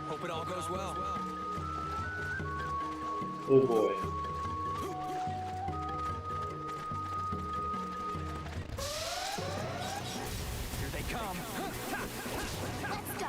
Hope it all goes well. Oh boy. Here they come. Let's go.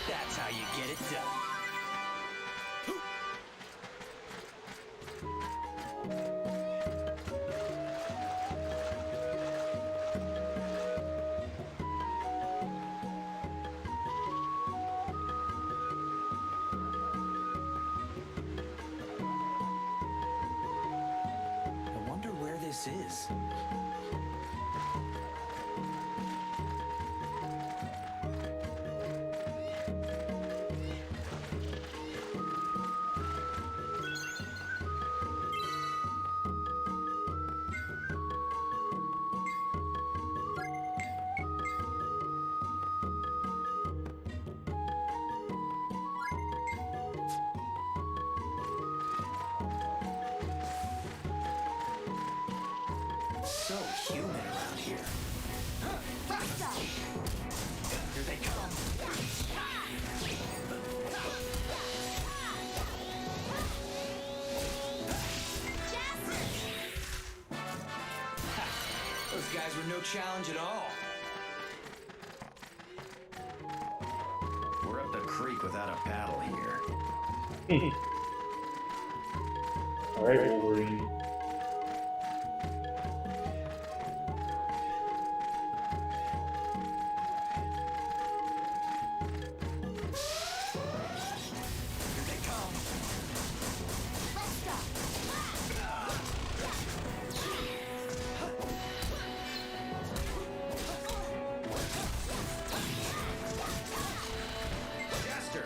That's how you get it done. I wonder where this is. So humid around here. Let's go. Here they come. Those guys were no challenge at all. We're up the creek without a paddle here. Alright, Wolverine. Here they come. Let's go. Jester!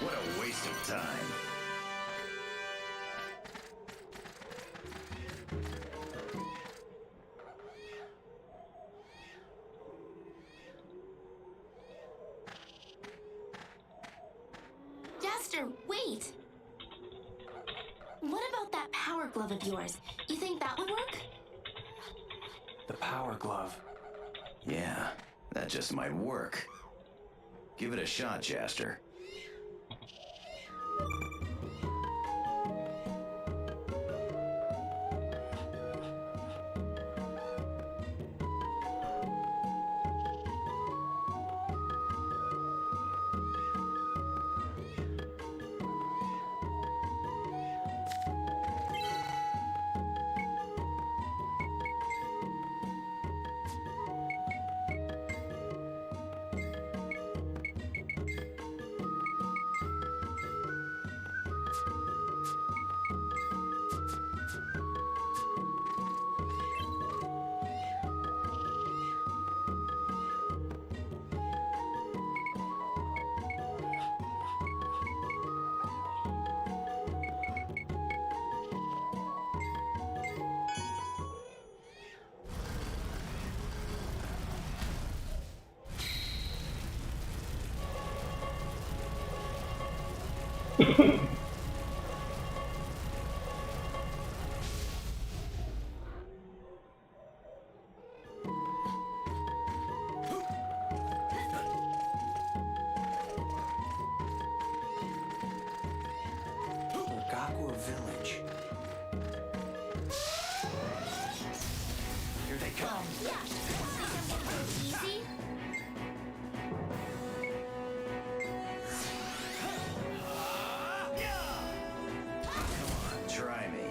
What a waste of time. Jester, wait! What about that power glove of yours? You think that would work? The power glove. Yeah, that just might work. Give it a shot, Jaster. Ogakwa Village. Here they come. Easy? Try me.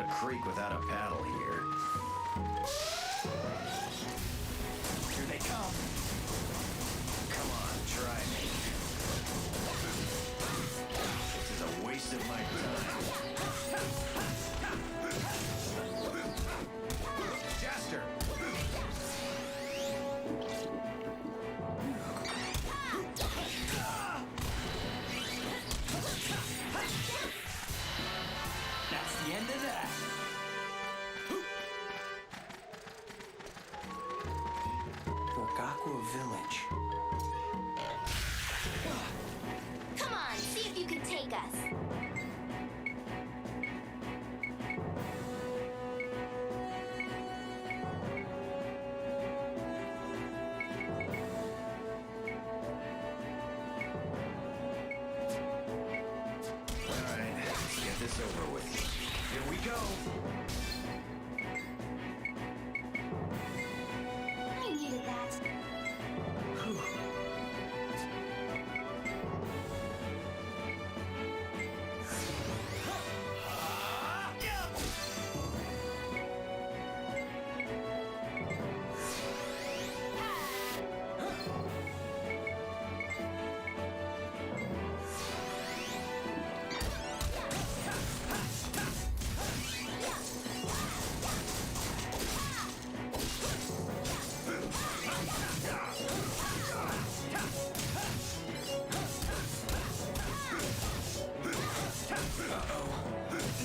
creek without a paddle here. Here they come. Come on, try me. This is a waste of my time. Jaster! That's the end of that. Rogakwa Village. Come on, see if you can take us. Alright, let's get this over with. Here we go. I needed that.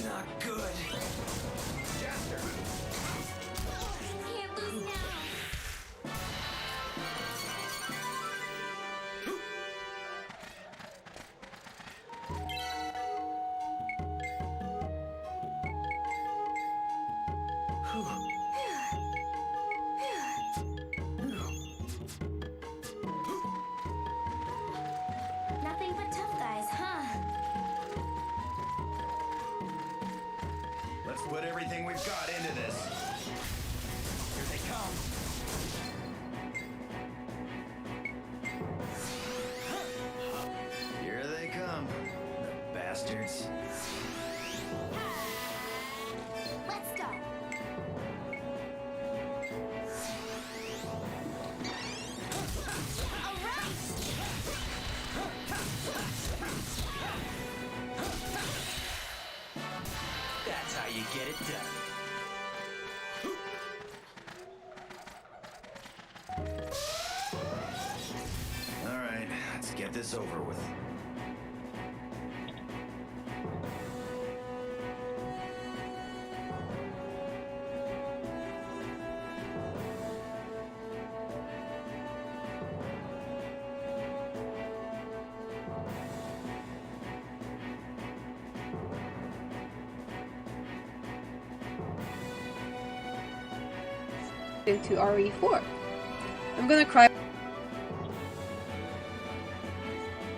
Not good. Jaster! Can't lose now. Nothing but tough guys, huh? Let's put everything we've got into this. Here they come. Here they come. The bastards. Let's go. All right. That's how you get it done. Alright, let's get this over with. Into RE4. I'm gonna cry.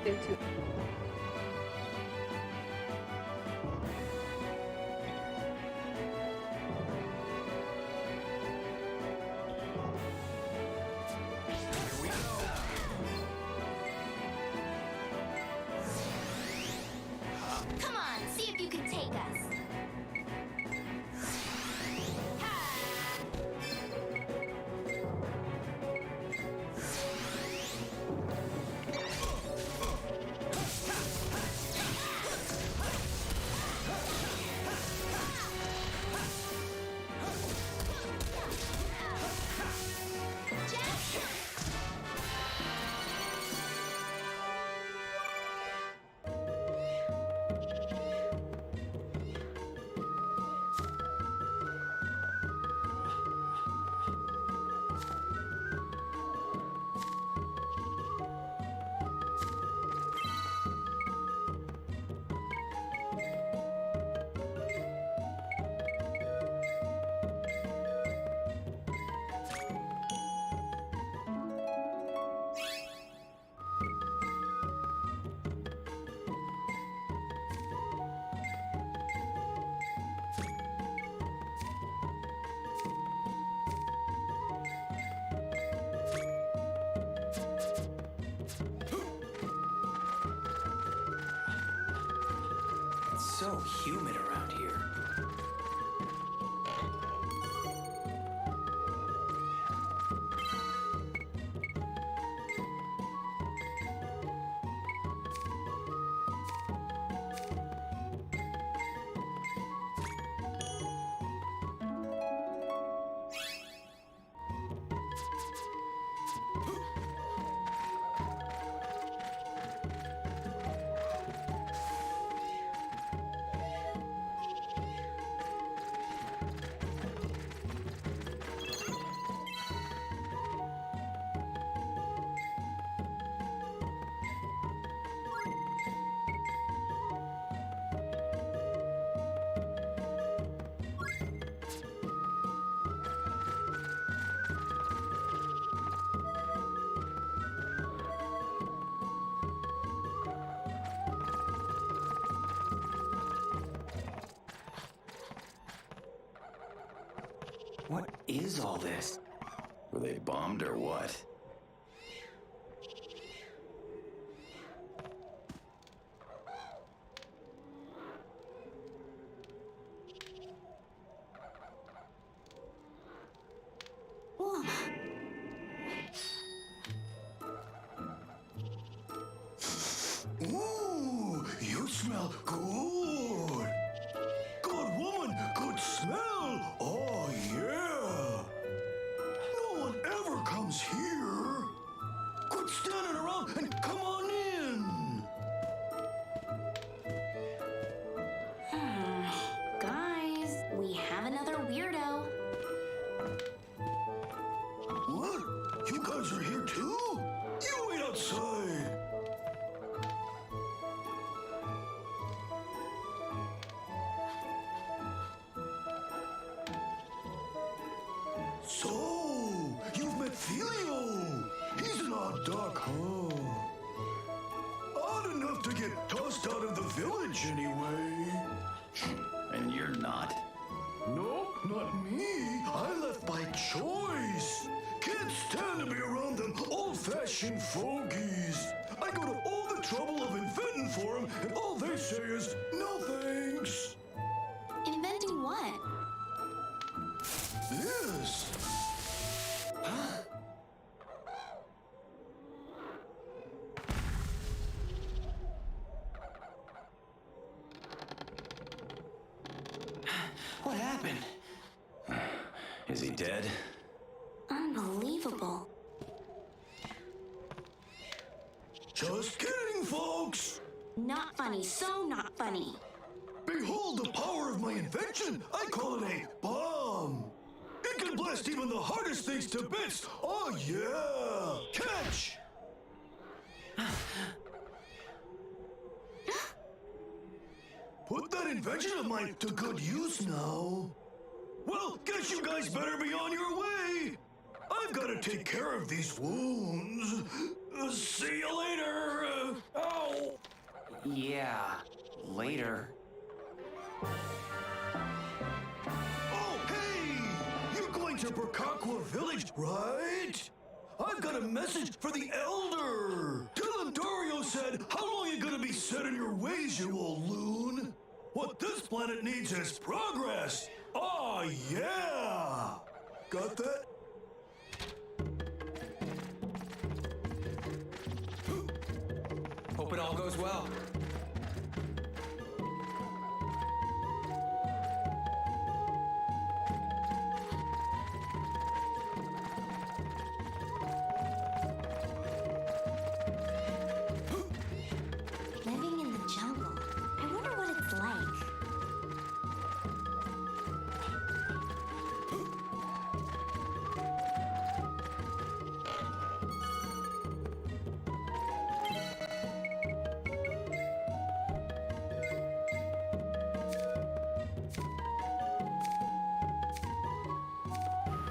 Into Here we go. Come on, see if you can take us. It's so humid around here. What is all this? Were they bombed or what? Whoa. Ooh, you smell good. Good woman, good smell. Oh, yeah. No one ever comes here. Quit standing around and come on in. Guys, we have another weirdo. What? You guys are here too? You wait outside. So, you've met Filio. He's an odd duck, huh? Odd enough to get tossed out of the village anyway. And you're not? Nope, not me. I left by choice. Can't stand to be around them old-fashioned fogies. I go to all the trouble of inventing for them, and all they say is, no thanks. Inventing what? This. What happened? Is he dead? Unbelievable. Just kidding, folks. Not funny, so not funny. Behold the power of my invention. I call it a bomb. It can blast even the hardest things to bits. Oh, yeah. Catch. Put that invention of mine to good use now. Well, guess you guys better be on your way. I've got to take care of these wounds. See you later. Ow. Yeah, later. Oh, hey! You're going to Burkakwa Village, right? I've got a message for the Elder. Tell him Dario said, how long you gonna be set in your ways, you old loon? What this planet needs is progress. Oh, yeah! Got that? Hope it all goes well. Living in the jungle. I wonder what it's like.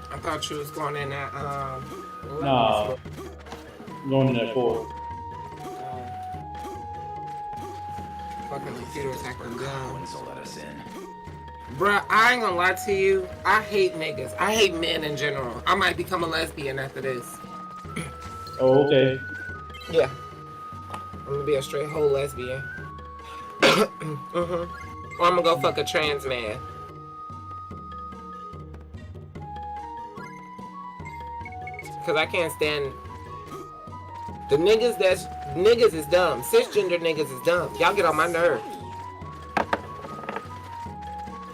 I thought you was going in that Nah, going in that port. fucking computer was acting dumb. When's to let us in? Bruh, I ain't gonna lie to you. I hate niggas. I hate men in general. I might become a lesbian after this. Oh, okay. Yeah. I'm gonna be a straight whole lesbian. Or I'm gonna go fuck a trans man. Cause I can't stand the niggas niggas is dumb. Cisgender niggas is dumb. Y'all get on my nerve.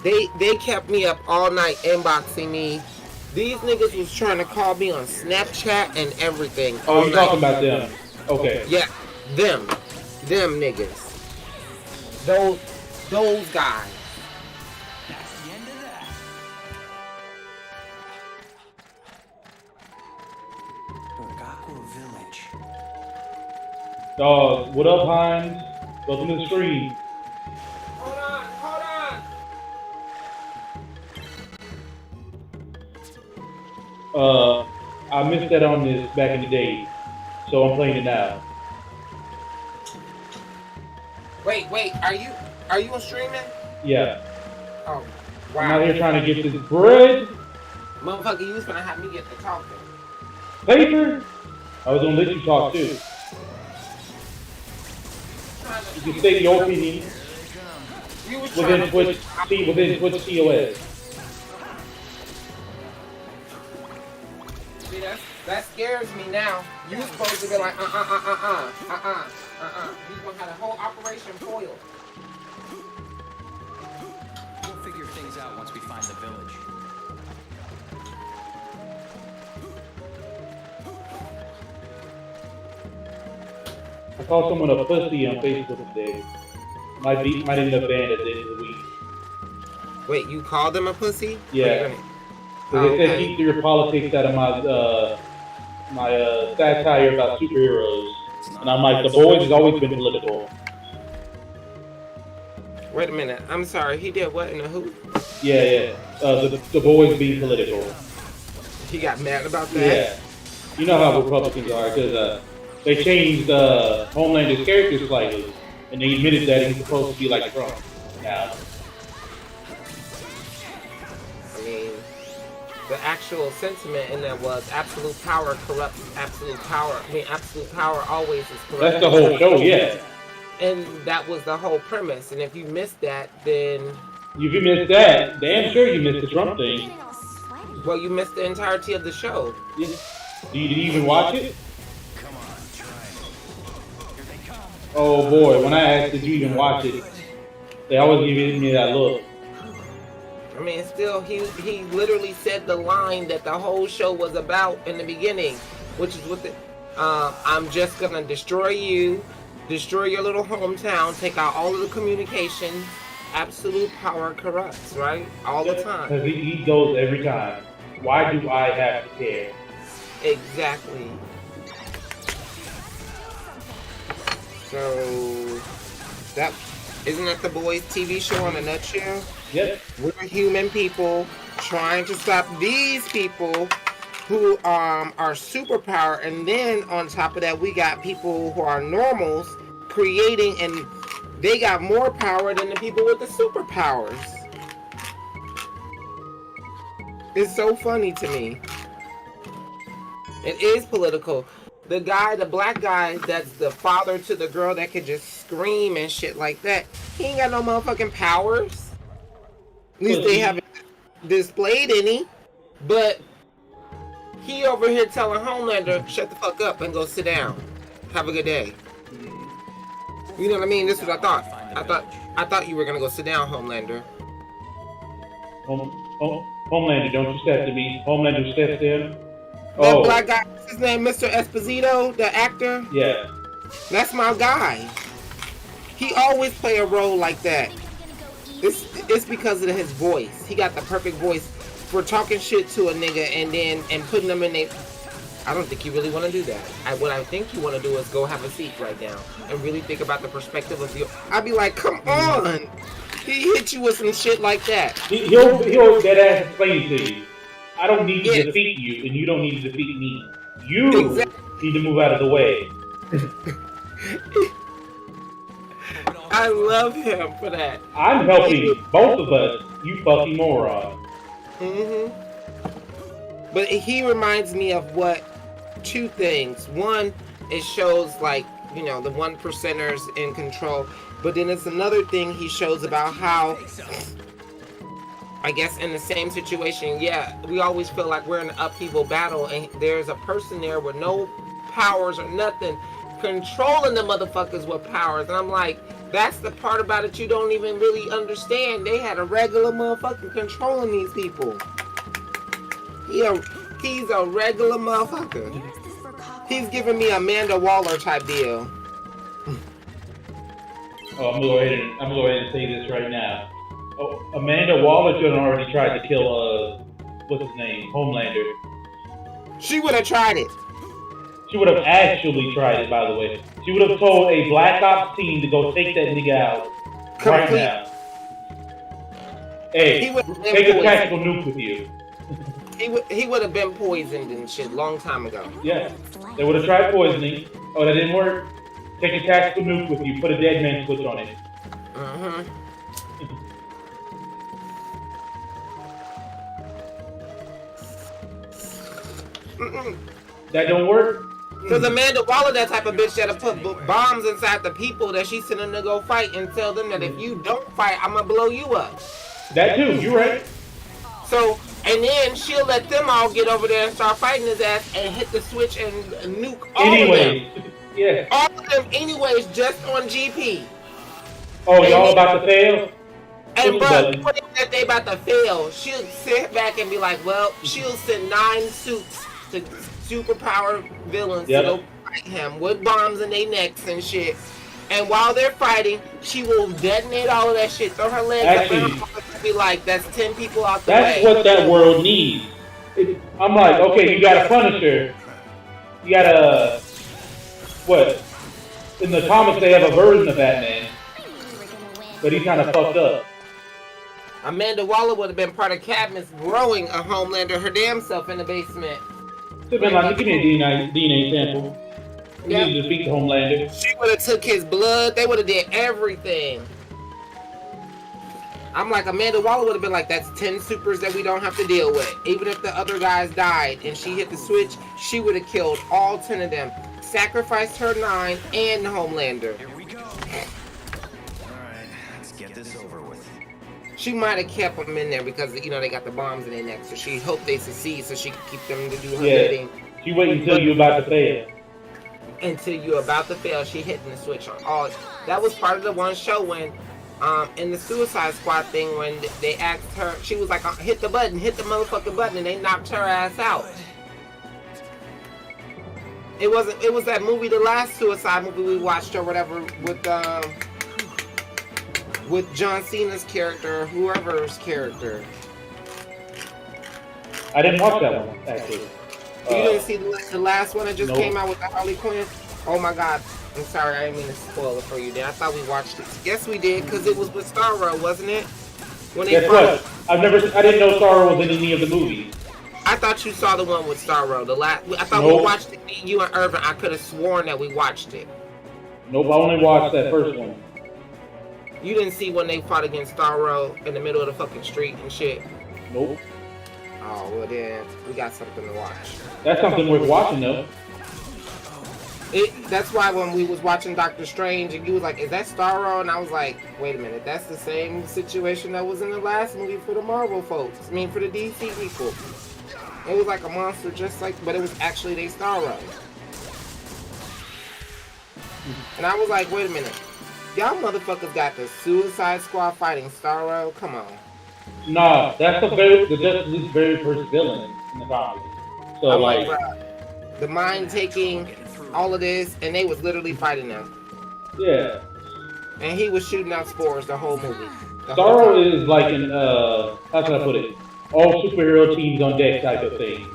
They kept me up all night inboxing me. These niggas was trying to call me on Snapchat and everything. Oh, you're talking about them. Okay. Yeah, them niggas. Those guys. That's the end of that. Burkakwa Village. Dog, what up, Hines? Welcome to the stream. Hold on. I missed that on this back in the day, so I'm playing it now. Wait, are you streaming? Yeah. Oh, I'm out wow. here trying to get this bread. Motherfucker, you was gonna have me get the talking. Paper? I was gonna let you talk too. You can state your opinion You was within trying Twitch TOS. See, that scares me now. You was supposed to be like, You was gonna have the whole operation foiled. We'll figure things out once we find the village. I called someone a pussy on Facebook today. Might end up banned at the end of the week. Wait, you called him a pussy? Yeah. So they said keep your politics out of my satire about superheroes. And I'm like, The Boys has always been political. Wait a minute. I'm sorry. He did what in the who? Yeah. The Boys being political. He got mad about that? Yeah. You know how Republicans are, because they changed Homelander's character slightly. And they admitted that he's supposed to be like Trump now. I mean, the actual sentiment in that was absolute power corrupts absolute power. I mean, absolute power always is corrupt. That's the whole show, yeah. And that was the whole premise. And if you missed that, then... If you missed that, damn sure you missed the Trump thing. Getting all sweaty. Well, you missed the entirety of the show. Yeah. Did you even watch it? Come on, try it. Here they come. Oh boy, when I asked did you even watch it, they always give me that look. I mean, still, he literally said the line that the whole show was about in the beginning, which is what the... I'm just gonna destroy you, destroy your little hometown, take out all of the communications. Absolute power corrupts, right? All the time. Because he goes every time. Why do I have to care? Exactly. So that isn't that The Boys TV show in a nutshell? Yep. We're human people trying to stop these people who are superpower, and then on top of that, we got people who are normals creating, and they got more power than the people with the superpowers. It's so funny to me. It is political. The black guy that's the father to the girl that could just scream and shit like that, he ain't got no motherfucking powers. At least they haven't displayed any. But he over here telling Homelander, shut the fuck up and go sit down. Have a good day. You know what I mean? This is what I thought. I thought you were gonna go sit down, Homelander. Homelander, don't you step to me. Homelander steps in. That black guy, what's his name, Mr. Esposito, the actor? Yeah. That's my guy. He always play a role like that. It's because of his voice. He got the perfect voice for talking shit to a nigga and putting them in a... I don't think you really want to do that. What I think you want to do is go have a seat right now and really think about the perspective of your... I'd be like, come on! He hit you with some shit like that. He'll that ass explain it to you. I don't need to defeat you, and you don't need to defeat me. You need to move out of the way. I love him for that. I'm helping both of us, you fucking moron. But he reminds me of two things. One, it shows like, you know, the 1%ers in control. But then it's another thing he shows about how, I guess in the same situation, yeah, we always feel like we're in an upheaval battle and there's a person there with no powers or nothing controlling the motherfuckers with powers. And I'm like, that's the part about it you don't even really understand. They had a regular motherfucker controlling these people. He's a regular motherfucker. He's giving me Amanda Waller type deal. Oh, I'm gonna go ahead and say this right now. Oh, Amanda Waller should have already tried to kill what's his name, Homelander. She would have tried it. She would have actually tried it, by the way. She would have told a Black Ops team to go take that nigga out right now. Hey, take a tactical nuke with you. He would have been poisoned and shit long time ago. Yeah, they would have tried poisoning. Oh, that didn't work. Take a tactical nuke with you. Put a dead man switch on it. That don't work? Because Amanda Waller, that type of bitch that'll put bombs inside the people that she's sending to go fight and tell them that if you don't fight, I'm gonna blow you up. That too, you're right. So, and then she'll let them all get over there and start fighting his ass and hit the switch and nuke all of them. Yeah. All of them anyways, just on GP. Oh, y'all about to fail? And but knowing that they about to fail, she'll sit back and be like, well, she'll send 9 suits to superpower villains to go fight him with bombs in their necks and shit. And while they're fighting, she will detonate all of that shit, throw her legs up and be like, that's 10 people out the way. That's what that world needs. I'm like, okay, you got a Punisher. You got a... What? In the comics, they have a version of Batman. But he's kind of fucked up. Amanda Waller would have been part of Cadmus growing a Homelander her damn self in the basement. Give me a DNA sample. We need to defeat the Homelander. She would have took his blood. They would have did everything. I'm like, Amanda Waller would have been like, that's 10 supers that we don't have to deal with. Even if the other guys died and she hit the switch, she would have killed all 10 of them. Sacrificed her 9 and Homelander. Here we go. All right, let's get this over with. She might have kept them in there because, you know, they got the bombs in their neck. So she hoped they succeed so she could keep them to do her bidding. She waited until you're about to fail. Until you're about to fail, she hitting the switch on all. That was part of the one show when, in the Suicide Squad thing, when they asked her, she was like, hit the motherfucking button, and they knocked her ass out. It was that movie, the last Suicide movie we watched or whatever, with John Cena's character, or whoever's character. I didn't watch that one, actually. You didn't see the last one that just came out with the Harley Quinn? Oh my god. I'm sorry, I didn't mean to spoil it for you. Then I thought we watched it. Yes, we did, because it was with Starro, wasn't it? When they Guess what? I didn't know Starro was in any of the movies. I thought you saw the one with Starro. I thought we watched it, you and Irvin. I could have sworn that we watched it. Nope, I only watched that first one. You didn't see when they fought against Starro in the middle of the fucking street and shit? Nope. Oh, well then, we got something to watch. That's something worth watching, though. That's why when we was watching Doctor Strange and you was like, is that Starro? And I was like, wait a minute, that's the same situation that was in the last movie for the Marvel folks. I mean, for the DC people. It was like a monster just like, but it was actually they Starro. And I was like, wait a minute. Y'all motherfuckers got the Suicide Squad fighting Starro? Come on. Nah, that's the Justice League's very first villain in the comics. So, I'm like, the mind taking all of this, and they was literally fighting them. Yeah. And he was shooting out spores the whole movie. Starro is like an, how can I put it? All superhero teams on deck type of thing.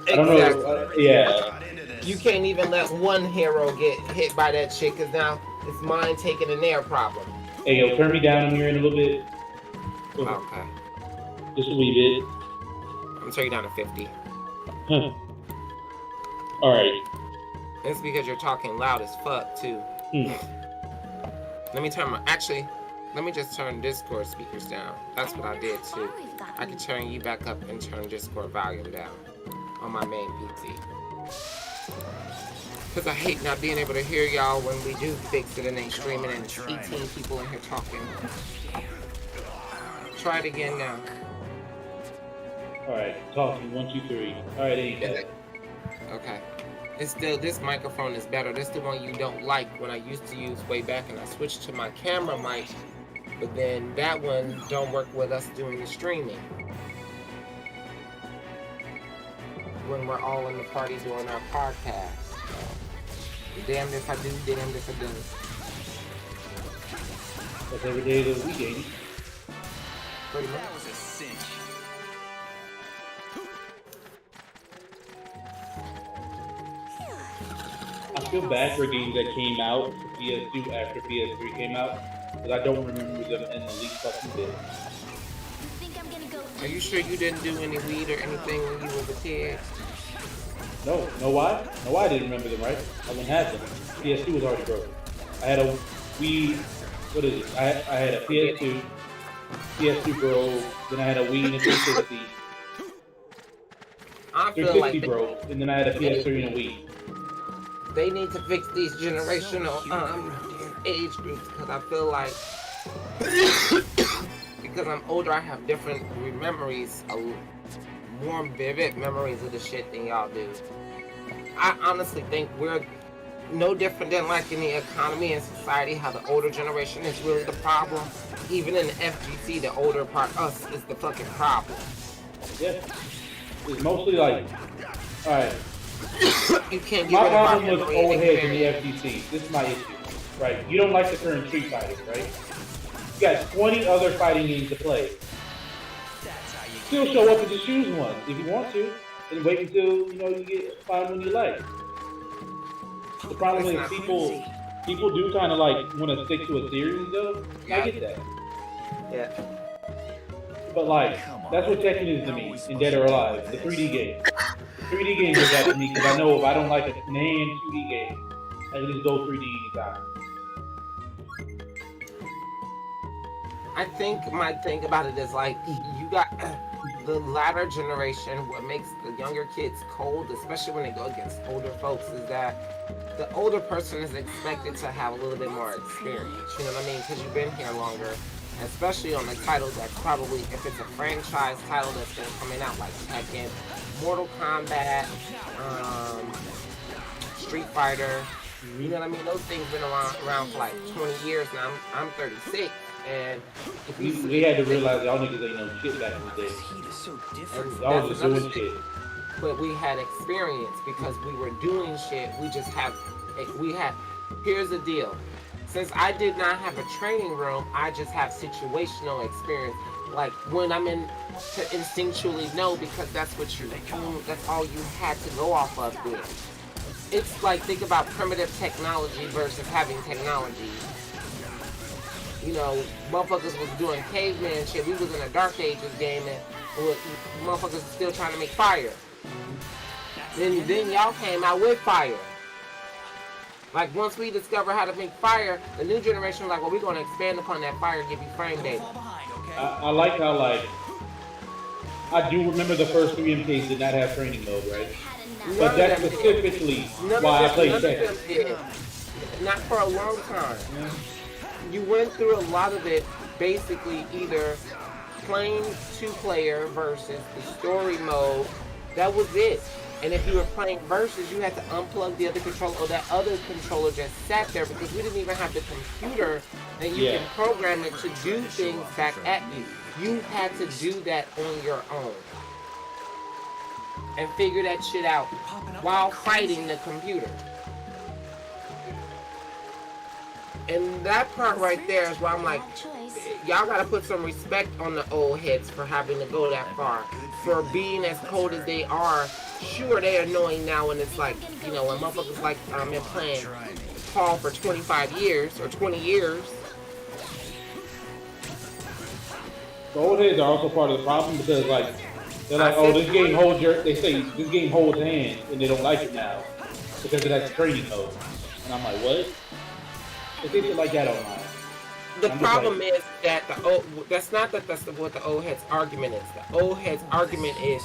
I don't know. Yeah. You can't even let one hero get hit by that shit, because now it's mind taking and their problem. Hey, yo, turn me down in here in a little bit. Okay. Just a wee bit. I'm gonna turn you down to 50. Alright. It's because you're talking loud as fuck, too. Let me turn let me just turn Discord speakers down. That's what I did, too. I can turn you back up and turn Discord volume down on my main PC. Because I hate not being able to hear y'all when we do fix it and they streaming and it's 18 people in here talking. Try it again now. Alright, talking 1, 2, 3. Alright, there you go. Okay. It's still, this microphone is better. This is the one you don't like when I used to use way back and I switched to my camera mic. But then that one don't work with us doing the streaming. When we're all in the party doing our podcast. Damned if I do, damned if I don't. That's every day of the week, ain't it? Pretty much. That was a cinch. I feel bad for games that came out for PS2 after PS3 came out, because I don't remember them in the least fucking bit. Are you sure you didn't do any weed or anything when you was a kid? No, know why? No, I didn't remember them, right? I wouldn't have them. PS2 was already broken. I had a Wii, what is it? I had a PS2 Pro, then I had a Wii and a 360. I feel like 360 broke, and then I had a PS3 and a Wii. they need to fix these generational age groups because I feel like because I'm older, I have different memories, more vivid memories of the shit than y'all do. I honestly think we're no different than like in the economy and society, how the older generation is really the problem. Even in the FGC, the older part, us, is the fucking problem. Yeah. It's mostly like, alright, You can't get my rid of our problem with memory old and heads in the experience. FGC. This is my issue, right? You don't like the current Street Fighters, right? You got 20 other fighting games to play. Still show up and just choose one if you want to, and wait until you find one you like. The problem is people do kind of like want to stick to a series though. I get that, Yeah. but like that's what Tekken is to me in Dead or Alive, the 3D game. 3D games are that to me because I know if I don't like a NAND 2D game, I can just go 3D anytime. I think my thing about it is like you got the latter generation. What makes the younger kids cold, especially when they go against older folks, is that the older person is expected to have a little bit more experience. You know what I mean? Because you've been here longer, especially on the title that's probably, if it's a franchise title that's been coming out like Tekken, Mortal Kombat, Street Fighter. You know what I mean? Those things been around for like 20 years now. I'm 36. And if We had to realize y'all niggas ain't no shit back in the day. Y'all was just doing shit. But we had experience because we were doing shit. Here's the deal. Since I did not have a training room, I just have situational experience. Like when I'm in to instinctually know because that's what you're doing, that's all you had to go off of then. It's like, think about primitive technology versus having technology. You know, motherfuckers was doing caveman shit. We was in a Dark Ages game and motherfuckers was still trying to make fire. Then y'all came out with fire. Like once we discovered how to make fire, the new generation was like, well, we're gonna expand upon that fire and give you frame data. I like how I do remember the first 3 MKs did not have training mode, right? But that's specifically why I played Tekken. Not for a long time. Yeah. You went through a lot of it basically either playing 2-player versus the story mode. That was it. And if you were playing versus, you had to unplug the other controller, or that other controller just sat there because we didn't even have the computer that you can program it to do things back at you. You had to do that on your own and figure that shit out while fighting the computer. And that part right there is why I'm like, y'all gotta put some respect on the old heads for having to go that far, for being as cold as they are. Sure, they are annoying now, and it's like, you know, when motherfuckers like been playing Paul for 25 years or 20 years. The old heads are also part of the problem because like they're like, oh, this game holds this game holds hands, and they don't like it now because it has training mode. And I'm like, what? They think like that online. The problem is that that's not what the old heads argument is. The old heads argument is,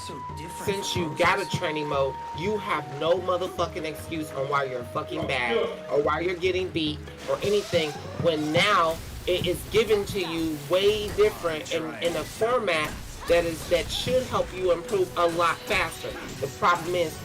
since you got a training mode, you have no motherfucking excuse on why you're fucking bad or why you're getting beat or anything, when now it is given to you way different in a format that should help you improve a lot faster. The problem is,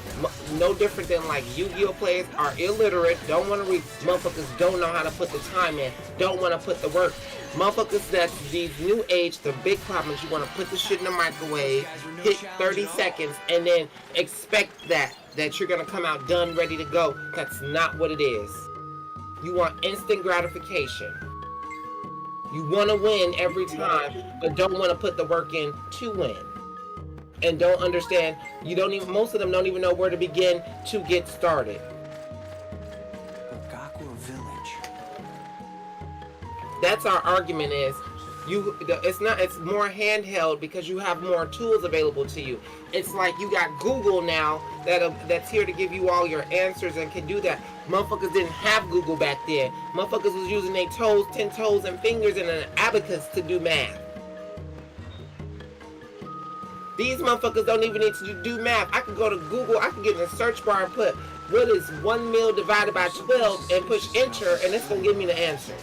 no different than like Yu-Gi-Oh players are illiterate, don't want to read, motherfuckers don't know how to put the time in, don't want to put the work. Motherfuckers that's these new age, the big problem is you want to put the shit in the microwave, hit 30 seconds, and then expect that you're going to come out done, ready to go. That's not what it is. You want instant gratification. You want to win every time, but don't want to put the work in to win. And don't understand, most of them don't even know where to begin to get started. Bokakwa Village. That's our argument is, it's more handheld because you have more tools available to you. It's like you got Google now that's here to give you all your answers and can do that. Motherfuckers didn't have Google back then. Motherfuckers was using their toes, 10 toes and fingers and an abacus to do math. These motherfuckers don't even need to do math. I can go to Google, I can get in the search bar and put what is 1 mil divided by 12 and push enter, and it's gonna give me the answer.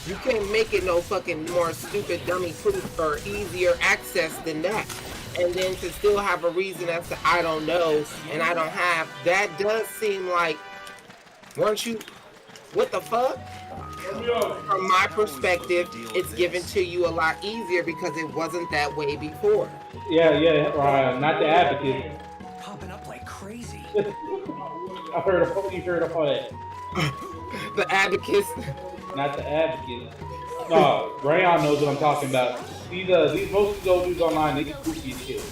You can't make it no fucking more stupid dummy proof or easier access than that. And then to still have a reason as to I don't know and I don't have, that does seem like, weren't you, what the fuck? From my perspective, it's given to you a lot easier because it wasn't that way before. Yeah, not the advocate. Popping up like crazy. You've heard of that. The advocates. Not the advocate. No, Rayon knows what I'm talking about. These most of these old dudes online, they get goofy as shit.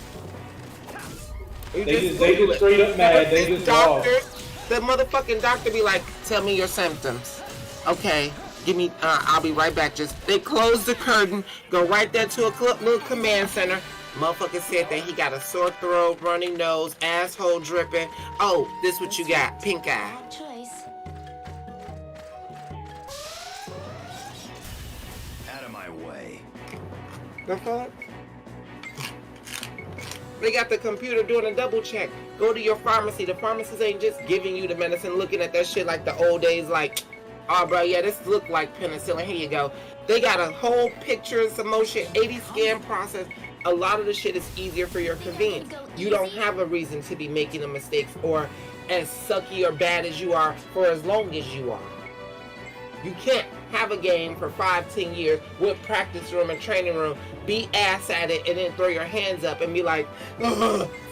They just straight up mad. They just doctors, the motherfucking doctor be like, tell me your symptoms. Okay, give me, I'll be right back. Just, they close the curtain, go right there to a little command center. Motherfucker said that he got a sore throat, runny nose, asshole dripping. Oh, this what you got, pink eye. Bad choice. Out of my way. The fuck? They got the computer doing a double check. Go to your pharmacy. The pharmacist ain't just giving you the medicine, looking at that shit like the old days, like, oh, bro, yeah, this look like penicillin. Here you go. They got a whole picture, some motion, 80 scan process. A lot of the shit is easier for your convenience. You don't have a reason to be making the mistakes or as sucky or bad as you are for as long as you are. You can't have a game for 5-10 years with practice room and training room, be ass at it, and then throw your hands up and be like,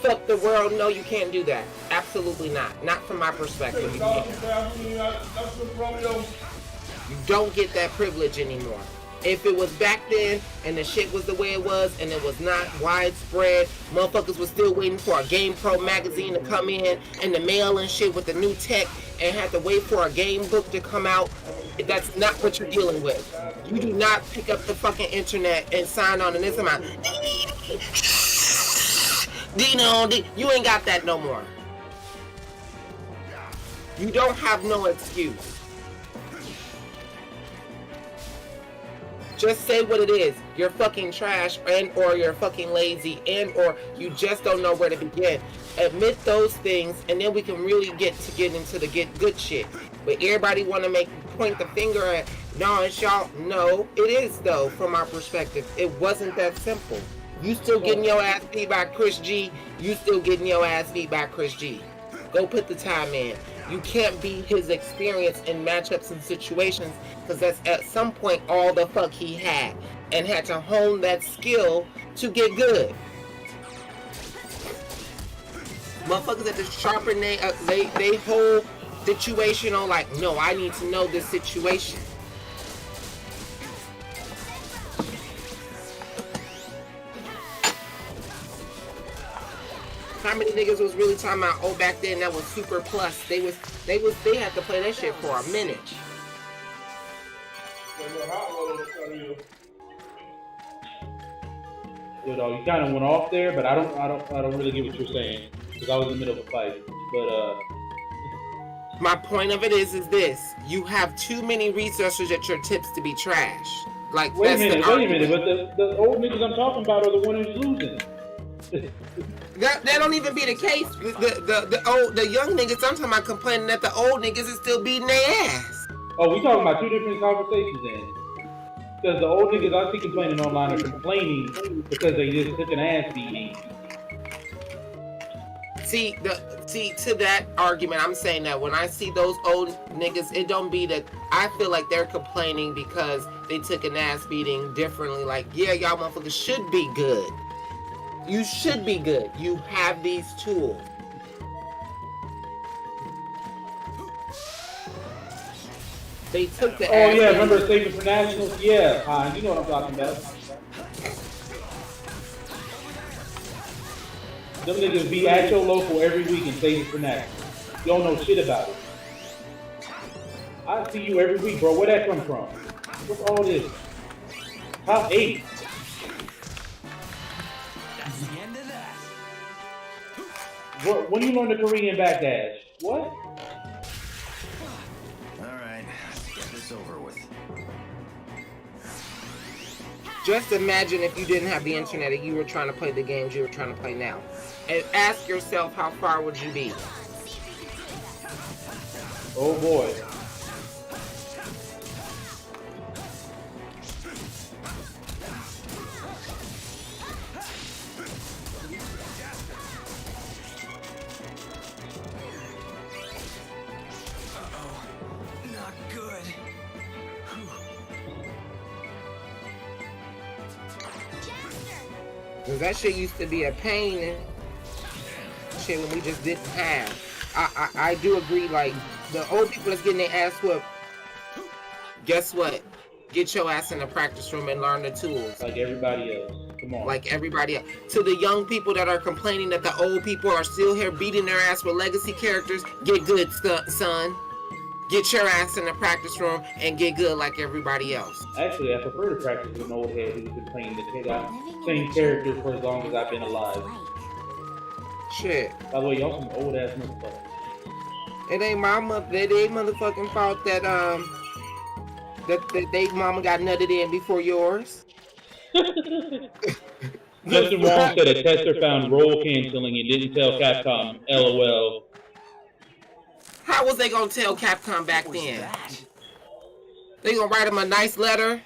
fuck the world. No, you can't do that. Absolutely not. Not from my perspective. You can't. You don't get that privilege anymore. If it was back then and the shit was the way it was and it was not widespread, motherfuckers was still waiting for a Game Pro magazine to come in and the mail and shit with the new tech and had to wait for a game book to come out. That's not what you're dealing with. You do not pick up the fucking internet and sign on in this amount. You ain't got that no more. You don't have no excuse. Just say what it is. You're fucking trash and or you're fucking lazy and or you just don't know where to begin. Admit those things and then we can really get into the get good shit. But everybody want to point the finger at, no, it's y'all. No, it is though from our perspective. It wasn't that simple. You still getting your ass beat by Chris G. You still getting your ass beat by Chris G. Go put the time in. You can't beat his experience in matchups and situations because that's at some point all the fuck he had and had to hone that skill to get good. Motherfuckers at the sharpen they whole situation on like, no, I need to know this situation. How many niggas was really talking about, oh, back then that was Super Plus. They had to play that shit for a minute. You know, you kind of went off there, but I don't really get what you're saying because I was in the middle of a fight. But my point of it is this: you have too many resources at your tips to be trash. Like, wait a minute. But the old niggas I'm talking about are the one who's losing. That don't even be the case. The young niggas I'm talking about complaining that the old niggas is still beating their ass. Oh, we talking about two different conversations then. Because the old niggas I see complaining online are complaining because they just took an ass beating. See, to that argument, I'm saying that when I see those old niggas, it don't be that I feel like they're complaining because they took an ass beating differently. Like, yeah, y'all motherfuckers should be good. You should be good. You have these tools. They took the ass yeah, remember saving for nationals? Yeah, you know what I'm talking about. Them niggas be at your local every week and saving for nationals. You don't know shit about it. I see you every week, bro. Where that come from? What's all this? Top 8. That's the end of that. When you learn the Korean backdash? What? Alright, let's get this over with. Just imagine if you didn't have the internet and you were trying to play the games you were trying to play now. And ask yourself, how far would you be? Oh boy. Not good. Cause that shit used to be a pain and shit when we just didn't have. I do agree, like, the old people that's getting their ass whooped, guess what? Get your ass in the practice room and learn the tools. Like everybody else. Come on. Like everybody else. To the young people that are complaining that the old people are still here beating their ass with legacy characters, get good, son. Get your ass in the practice room and get good like everybody else. Actually, I prefer to practice with an old head who's been playing the same characters for as long as I've been alive. Shit. By the way, y'all some old ass motherfuckers. It ain't my motherfucking fault that they mama got nutted in before yours. Justin Wong said a tester found roll canceling and didn't tell Capcom. LOL. How was they gonna tell Capcom back then? They gonna write him a nice letter?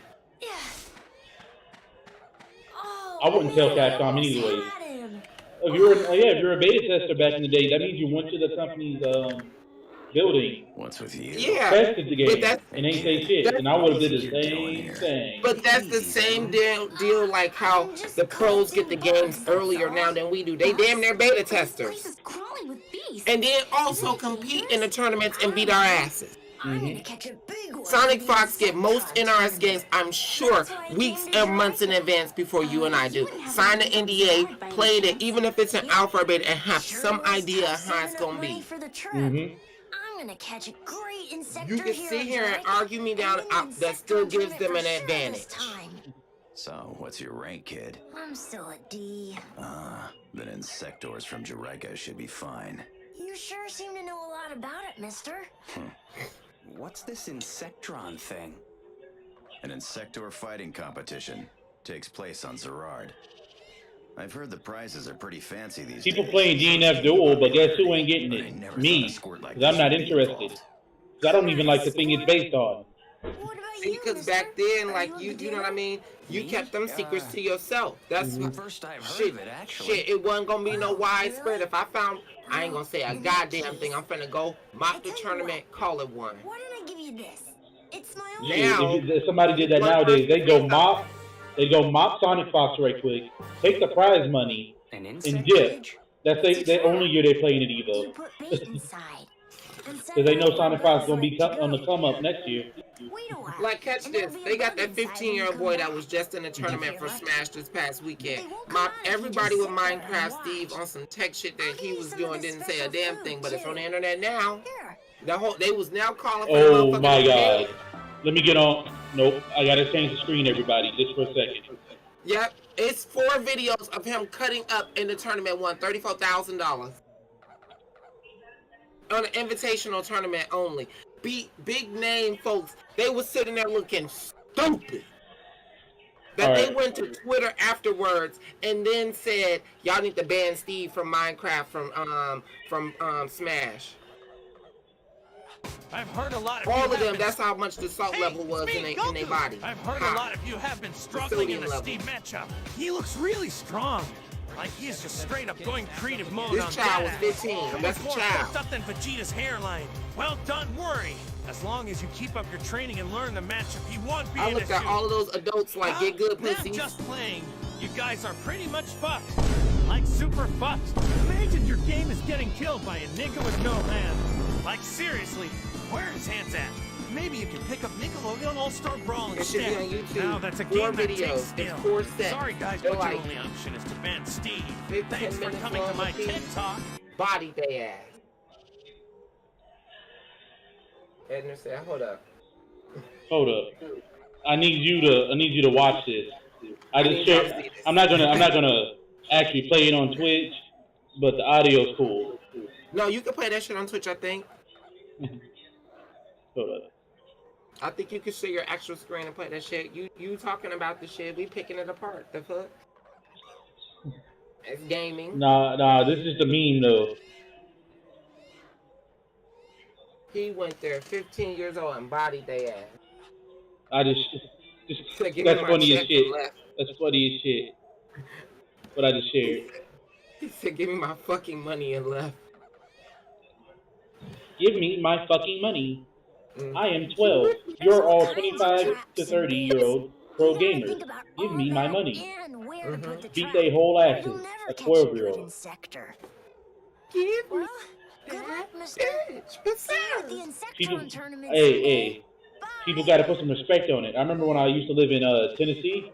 I wouldn't tell Capcom anyways. If you're a beta tester back in the day, that means you went to the company's building. What's with you? Yeah. Tested the game But and ain't say shit, and I would have did the same thing. But that's the same deal like how the pros get the games earlier now than we do. They damn near beta testers. And then also compete in the tournaments and beat our asses. Sonic Fox get most NRS games, I'm sure, weeks and months in advance before you and I do. Sign the NDA, play it, even if it's an alpha or beta, and have some idea of how it's gonna be. I'm gonna catch a great insector. You can sit here and argue me down, that still gives them an advantage. So, what's your rank, kid? I'm still a D. Then Insectors from Jericho should be fine. You sure seem to know a lot about it, mister. What's this Insectron thing? An Insector fighting competition takes place on Zerard. I've heard the prizes are pretty fancy these People days. playing DNF Duel, but guess who ain't getting it? Me. Because I'm not interested. Because I don't even like the thing it's based on. See, because back then, like, you know what I mean? You kept them secrets to yourself. That's First I've heard shit, of it, actually. shit, it wasn't gonna be no widespread. If I found, I ain't gonna say a goddamn thing. I'm finna go mop the tournament, call it one. Why did I give you this? It's my own. Now, If somebody did that nowadays, they go mop Sonic Fox right quick, take the prize money, An and insect dip. cage? That's the only year they playing it You Evo. put bait inside. Because they know Sonic Fox gonna be on the come up next year. like, catch this. They got that 15-year-old boy that was just in the tournament for Smash this past weekend. Mopped everybody with Minecraft Steve on some tech shit that he was doing. Didn't say a damn thing, but it's on the internet now. They was now calling for Oh the my motherfucking god. game. Let me get on. Nope. I gotta change the screen, everybody, just for a second. Yep, it's 4 videos of him cutting up in the tournament, won $34,000. On an invitational tournament only. Big name folks, they was sitting there looking stupid. That they went to Twitter afterwards and then said, y'all need to ban Steve from Minecraft from Smash. I've heard a lot of All you of them, have that's how much the salt level was in their body. I've heard High. a lot of you have been struggling in the Sodium Steve matchup. He looks really strong. Like he's just straight up going creative mode This on child was that. 15. That's a More child. stuff than Vegeta's hairline. Well, don't worry. As long as you keep up your training and learn the matchup, he won't be I an looked at issue. all of those adults like, get good Not pussies. just playing. You guys are pretty much fucked. Like super fucked. Imagine your game is getting killed by a nigga with no hands. Like seriously, where are his hands at? Maybe you can pick up Nickelodeon All-Star Brawl It should be instead. on YouTube. Now that's a 4 game that videos. takes It's skill. 4 sets. Sorry guys, They're but like your only option is to ban Steve. 15 Thanks for minutes coming to long my apiece. TED Talk. Body they ass. Edna said, hold up. Hold up. I need you to watch this. I just need y'all to share. see this. I'm not gonna actually play it on Twitch, but the audio's cool. No, you can play that shit on Twitch, I think. Hold up. I think you could share your extra screen and play that shit. You talking about the shit, we picking it apart. The fuck? It's gaming. Nah, this is the meme though. He went there 15 years old and bodied their ass. I just Give me that's my funny as check shit. and left. That's funny as shit. What I just shared. He said, give me my fucking money and left. Give me my fucking money. I am 12. You're all 25 to 30-year-old pro gamers. Give me my money. Beat they whole asses. A 12-year-old. Give me Good that luck, mister. bitch. What's up? The People, Insectron tournament. hey, people got to put some respect on it. I remember when I used to live in Tennessee.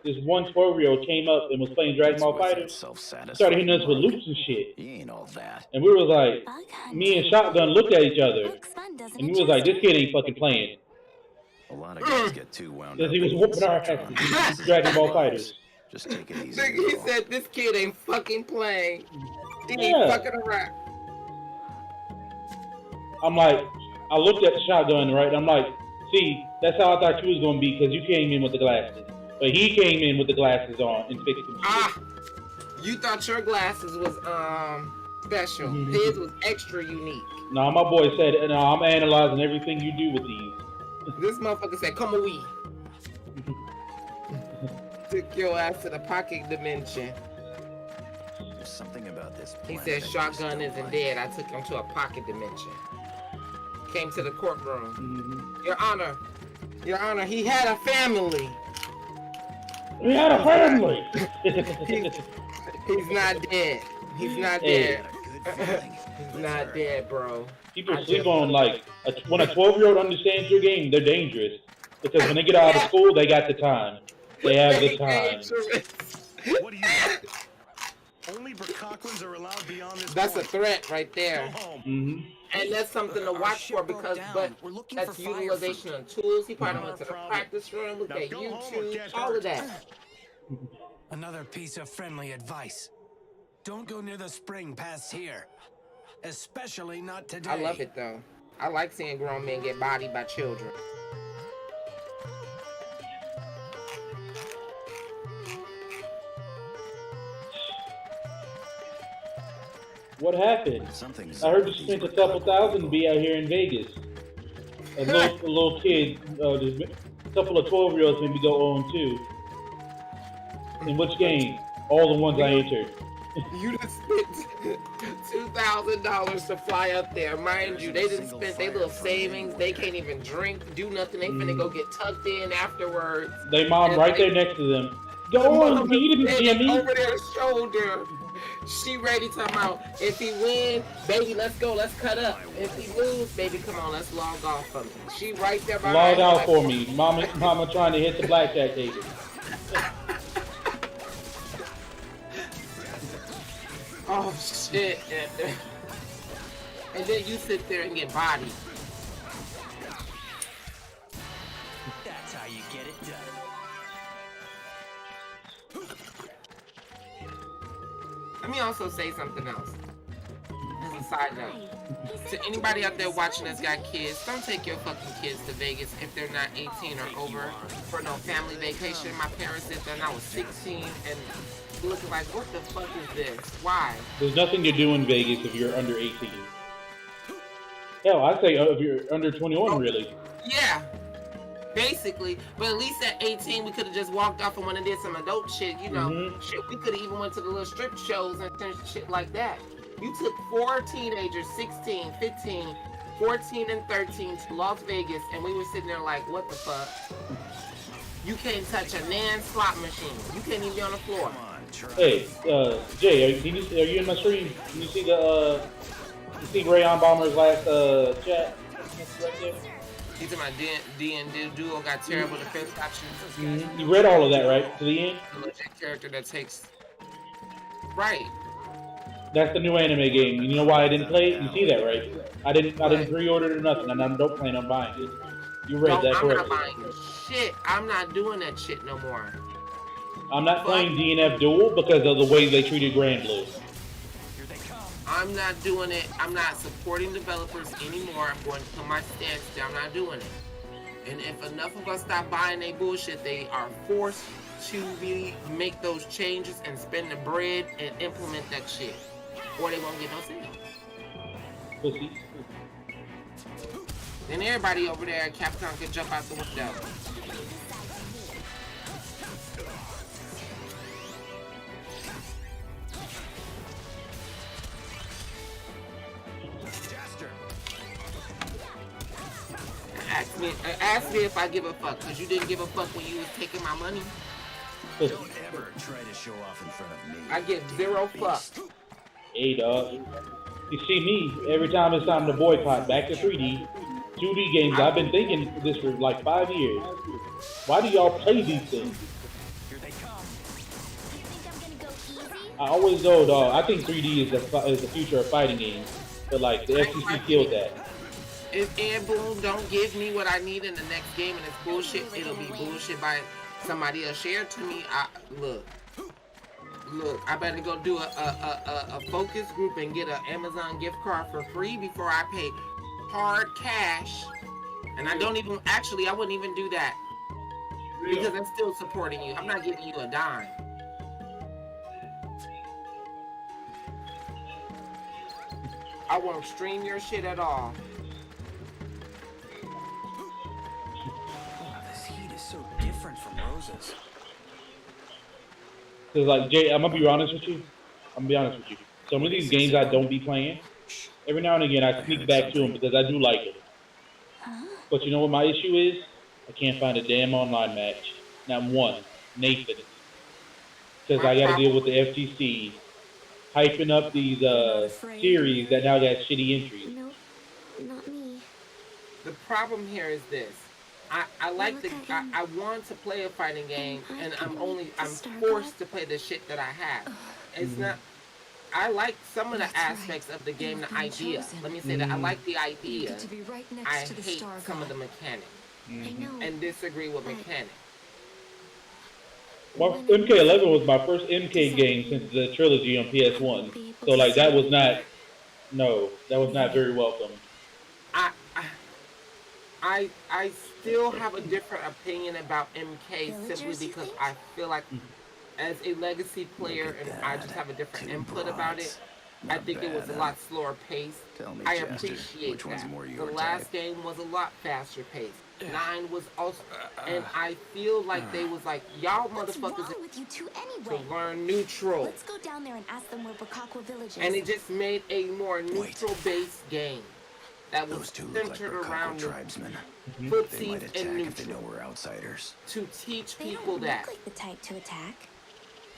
This one 12-year-old came up and was playing Dragon Ball Fighters. Started hitting us with loops and shit. He ain't all that. And we was like, me and Shotgun looked at each other. And we was like, this kid ain't fucking playing. A lot of guys get too wound Because up. he was in whooping our Insectron. asses. Dragon Ball Fighters. Just take it easy. Nigga, he bro. said this kid ain't fucking playing. He Yeah. ain't fucking around. I'm like, I looked at the Shotgun, right? I'm like, see, that's how I thought you was going to be because you came in with the glasses. But he came in with the glasses on and fixed them. Ah, you thought your glasses was special. His was extra unique. No, my boy said, no, I'm analyzing everything you do with these. This motherfucker said, "Come away." Took your ass to the pocket dimension. There's something about this He planet said, I just "Shotgun don't isn't like. dead." I took him to a pocket dimension. Came to the courtroom. Your Honor, he had a family. We had a family. He's not dead. He's not Hey. dead. He's not dead, bro. People I sleep just- on, like, when a 12-year-old understands your game, they're dangerous. Because when they get out of school, they got the time. They have the time. What do you want? Only Burkoquans are allowed beyond this That's a point. threat right Go there. home. hmm And that's something to Our watch ship for broke because, down. but We're looking that's for fire utilization of tools. He probably No went to the problem. practice room, looked Now at go home or YouTube, get all hurt. of that. Another piece of friendly advice. Don't go near the spring past here. Especially not today. I love it though. I like seeing grown men get bodied by children. What happened? Something's I heard you with these spent a couple thousand to be out here in Vegas. A little kid, there's a couple of 12-year-olds maybe go on too. In which game? All the ones I entered. You just spent $2,000 to fly up there. Mind you, they didn't spend their little savings. They can't even drink, do nothing. They finna go get tucked in afterwards. They mom right there next to them. Go on, beat him, Jimmy. Over their shoulder. She ready to come out. If he win, baby, let's go. Let's cut up. If he lose, baby, come on. Let's log off for me. She right there behind Log him out like, for me. Mama trying to hit the blackjack table. oh, shit. And then you sit there and get bodied. That's how you get it done. Let me also say something else. As a side note. To anybody out there watching that's got kids, don't take your fucking kids to Vegas if they're not 18 or over for no family vacation. My parents did that when I was 16 and looking like, what the fuck is this? Why? There's nothing to do in Vegas if you're under 18. Hell, I'd say if you're under 21, really. Yeah. Basically, but at least at 18, we could have just walked off and went and did some adult shit, you know. Shit, we could have even went to the little strip shows and shit like that. You took 4 teenagers, 16, 15, 14, and 13 to Las Vegas, and we were sitting there like, what the fuck? You can't touch a NAN slot machine. You can't even be on the floor. Come on, try. Hey, Jay, are you in my stream? Can you see you see Rayon Bomber's last chat? Right there? He's in my D&D duo got terrible defense options. You read all of that, right? To the end? The legit character that takes... Right. That's the new anime game. You know why I didn't play it? You see that, right? I didn't pre-order it or nothing, and I don't plan on buying it. You read that I'm not correctly. buying shit. I'm not doing that shit no more. I'm not playing DNF Duel because of the way they treated Grand Blue. I'm not doing it. I'm not supporting developers anymore. I'm going to put my stance down. I'm not doing it. And if enough of us stop buying their bullshit, they are forced to really make those changes and spend the bread and implement that shit. Or they won't get no sale. Pussy. Then everybody over there at Capcom can jump out the window. Ask me if I give a fuck, because you didn't give a fuck when you was taking my money. Pussy. Don't ever try to show off in front of me. I give zero fuck. Hey, dog. You see me, every time it's time to boycott back to 3D, 2D games, I've been thinking this for like 5 years. Why do y'all play these things? You think I'm gonna go easy? I always go, dog. I think 3D is the future of fighting games. But like, the FCC killed that. If Ed Boon don't give me what I need in the next game and it's bullshit, it'll be bullshit by somebody else. Share it to me. Look, I better go do a focus group and get an Amazon gift card for free before I pay hard cash. And I wouldn't even do that. Because I'm still supporting you. I'm not giving you a dime. I won't stream your shit at all. This heat is so different from Rosa's. Cause like Jay, I'm gonna be honest with you. Some of these games I don't be playing. Every now and again I sneak back to them because I do like it. But you know what my issue is? I can't find a damn online match. Not one. Nathan. Because I gotta deal with the FTC hyping up these series that now got shitty entries. No, not me. The problem here is this. I want to play a fighting game, and I'm forced to play the shit that I have. It's not. I like some of the aspects of the game, the idea. Let me say that I like the idea. I hate some of the mechanics and disagree with mechanics. Well, MK11 was my first MK game since the trilogy on PS1. So like that was not very welcome. I still have a different opinion about MK simply because I feel like as a legacy player and I just have a different input about it. I think it was a lot slower paced. I appreciate that. The last game was a lot faster paced. 9 was also, and I feel like they was like, y'all motherfuckers with you two to anyway? learn neutral. Let's go down there and ask them where Bokakwa Village is. And it just made a more neutral-based game that was Those two look like centered Bokakwa around tribesmen. They footsies might attack and if they know neutral we're outsiders. to teach They people don't that. look like the type to attack.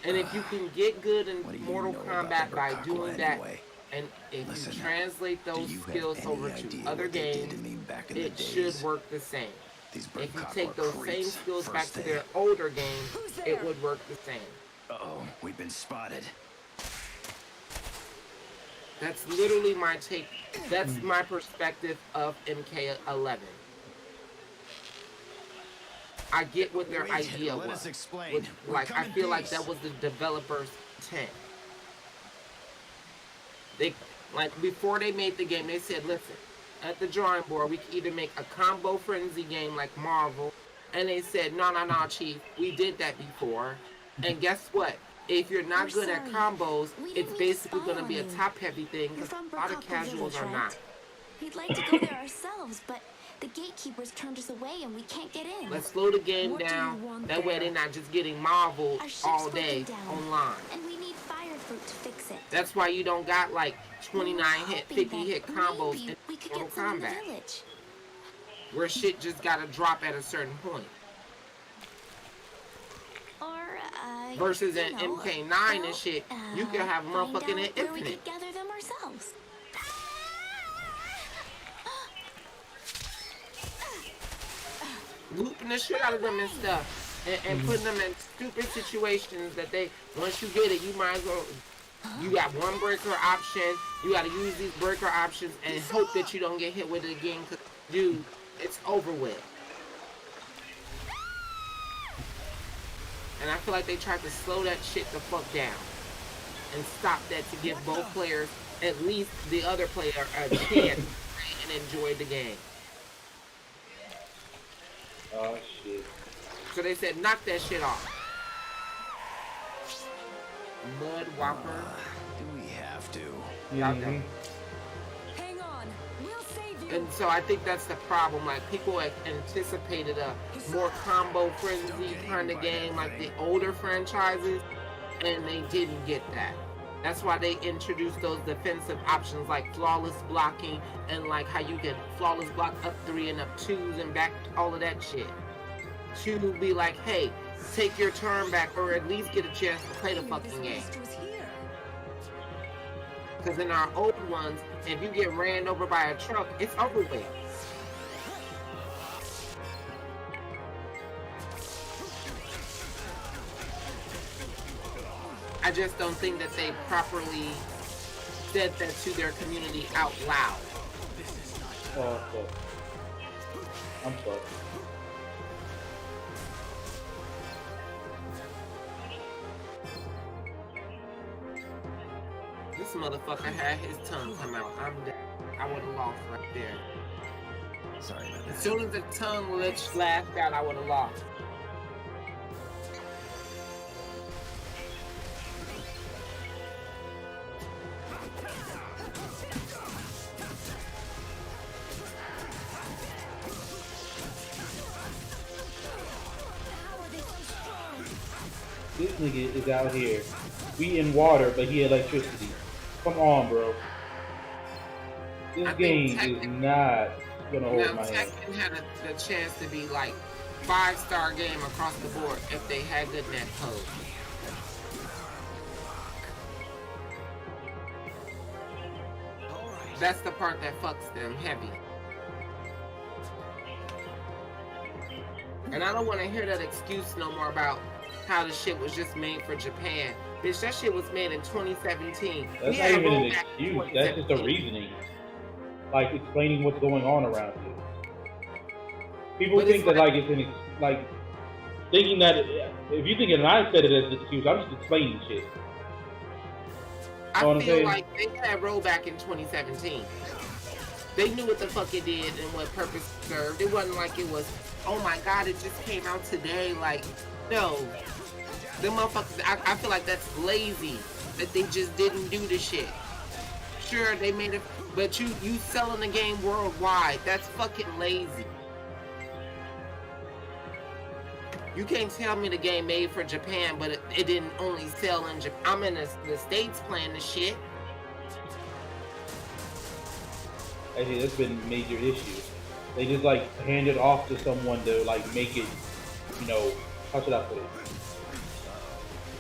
And if you can get good in What do you Mortal know about Kombat the by Bokakwa doing that, anyway? and if Listen, you translate do those you have skills any over idea to other what they did games, to me back in the it days? should work the same. These If you Bokakwa take those same creeps. skills back First to day. their older games, it would work the same. Uh-oh, we've been spotted. That's literally my take. That's my perspective of MK11. I get what their Wait, idea let was. us explain. Which, We're like, I coming feel like peace. that was the developers' intent. They, like, before they made the game, they said, listen, at the drawing board, we can either make a combo frenzy game like Marvel, and they said, no, Chief, we did that before. And guess what? If you're not We're good at sorry. combos, We it's didn't mean to basically spy going to on be a you. top-heavy thing, You're because from a lot of Bokakwa casuals Village, are right? not. We'd like to go there ourselves, but the gatekeepers turned us away and we can't get in. Let's slow the game What do you down. want That way there? they're not just getting Marvel Our ship's all broken day down, online. and we need fire fruit to fix it. That's why you don't got like 29 We were hit, hoping 50 hit that combos maybe in we could Mortal get some in the Kombat, village. where shit just gotta drop at a certain point. Or, Versus you in know, MK9 well, and shit, you can have find motherfucking out where we infinite. could gather them ourselves. Looping the shit out of them and stuff. And putting them in stupid situations that they, once you get it, you might as well, you got one breaker option, you gotta use these breaker options and hope that you don't get hit with it again, cause dude, it's over with. And I feel like they tried to slow that shit the fuck down and stop that to give both players, at least the other player, a chance to play and enjoy the game. Oh shit. So they said, knock that shit off. Mud Whopper. Do we have to? Y'all know. Hang on. We'll save you. And so I think that's the problem. Like, people had anticipated a more combo frenzy kind of game, like the older franchises, and they didn't get that. That's why they introduced those defensive options like flawless blocking and like how you can flawless block up 3 and up 2s and back all of that shit. To be like, hey, take your turn back or at least get a chance to play the fucking game. Because in our old ones, if you get ran over by a truck, it's over with. I just don't think that they properly said that to their community out loud. Oh, fuck. I'm sorry. This motherfucker had his tongue come out. I'm dead. I would have lost right there. Sorry about As that. soon as the tongue lashed out, I would have lost. This nigga is out here. We in water, but he electricity. Come on, bro. This I game think is not gonna hold Now, my hand. Tekken had the chance to be like 5-star game across the board if they had good net code. That's the part that fucks them heavy. And I don't want to hear that excuse no more about how the shit was just made for Japan. Bitch, that shit was made in 2017. That's not even an excuse. That's just a reasoning. Like explaining what's going on around you. People But think it's that like it's an like thinking that if you think that I said it as an excuse, I'm just explaining shit. Know what I I'm feel saying? like they had rollback in 2017. They knew what the fuck it did and what purpose it served. It wasn't like it was, oh my god, it just came out today. Like, no. The motherfuckers, I feel like that's lazy. That they just didn't do the shit. Sure, they made it, but you selling the game worldwide. That's fucking lazy. You can't tell me the game made for Japan, but it didn't only sell in Japan. I'm in the States playing the shit. Actually, that's been a major issue. They just like hand it off to someone to like make it, you know, how should I put it?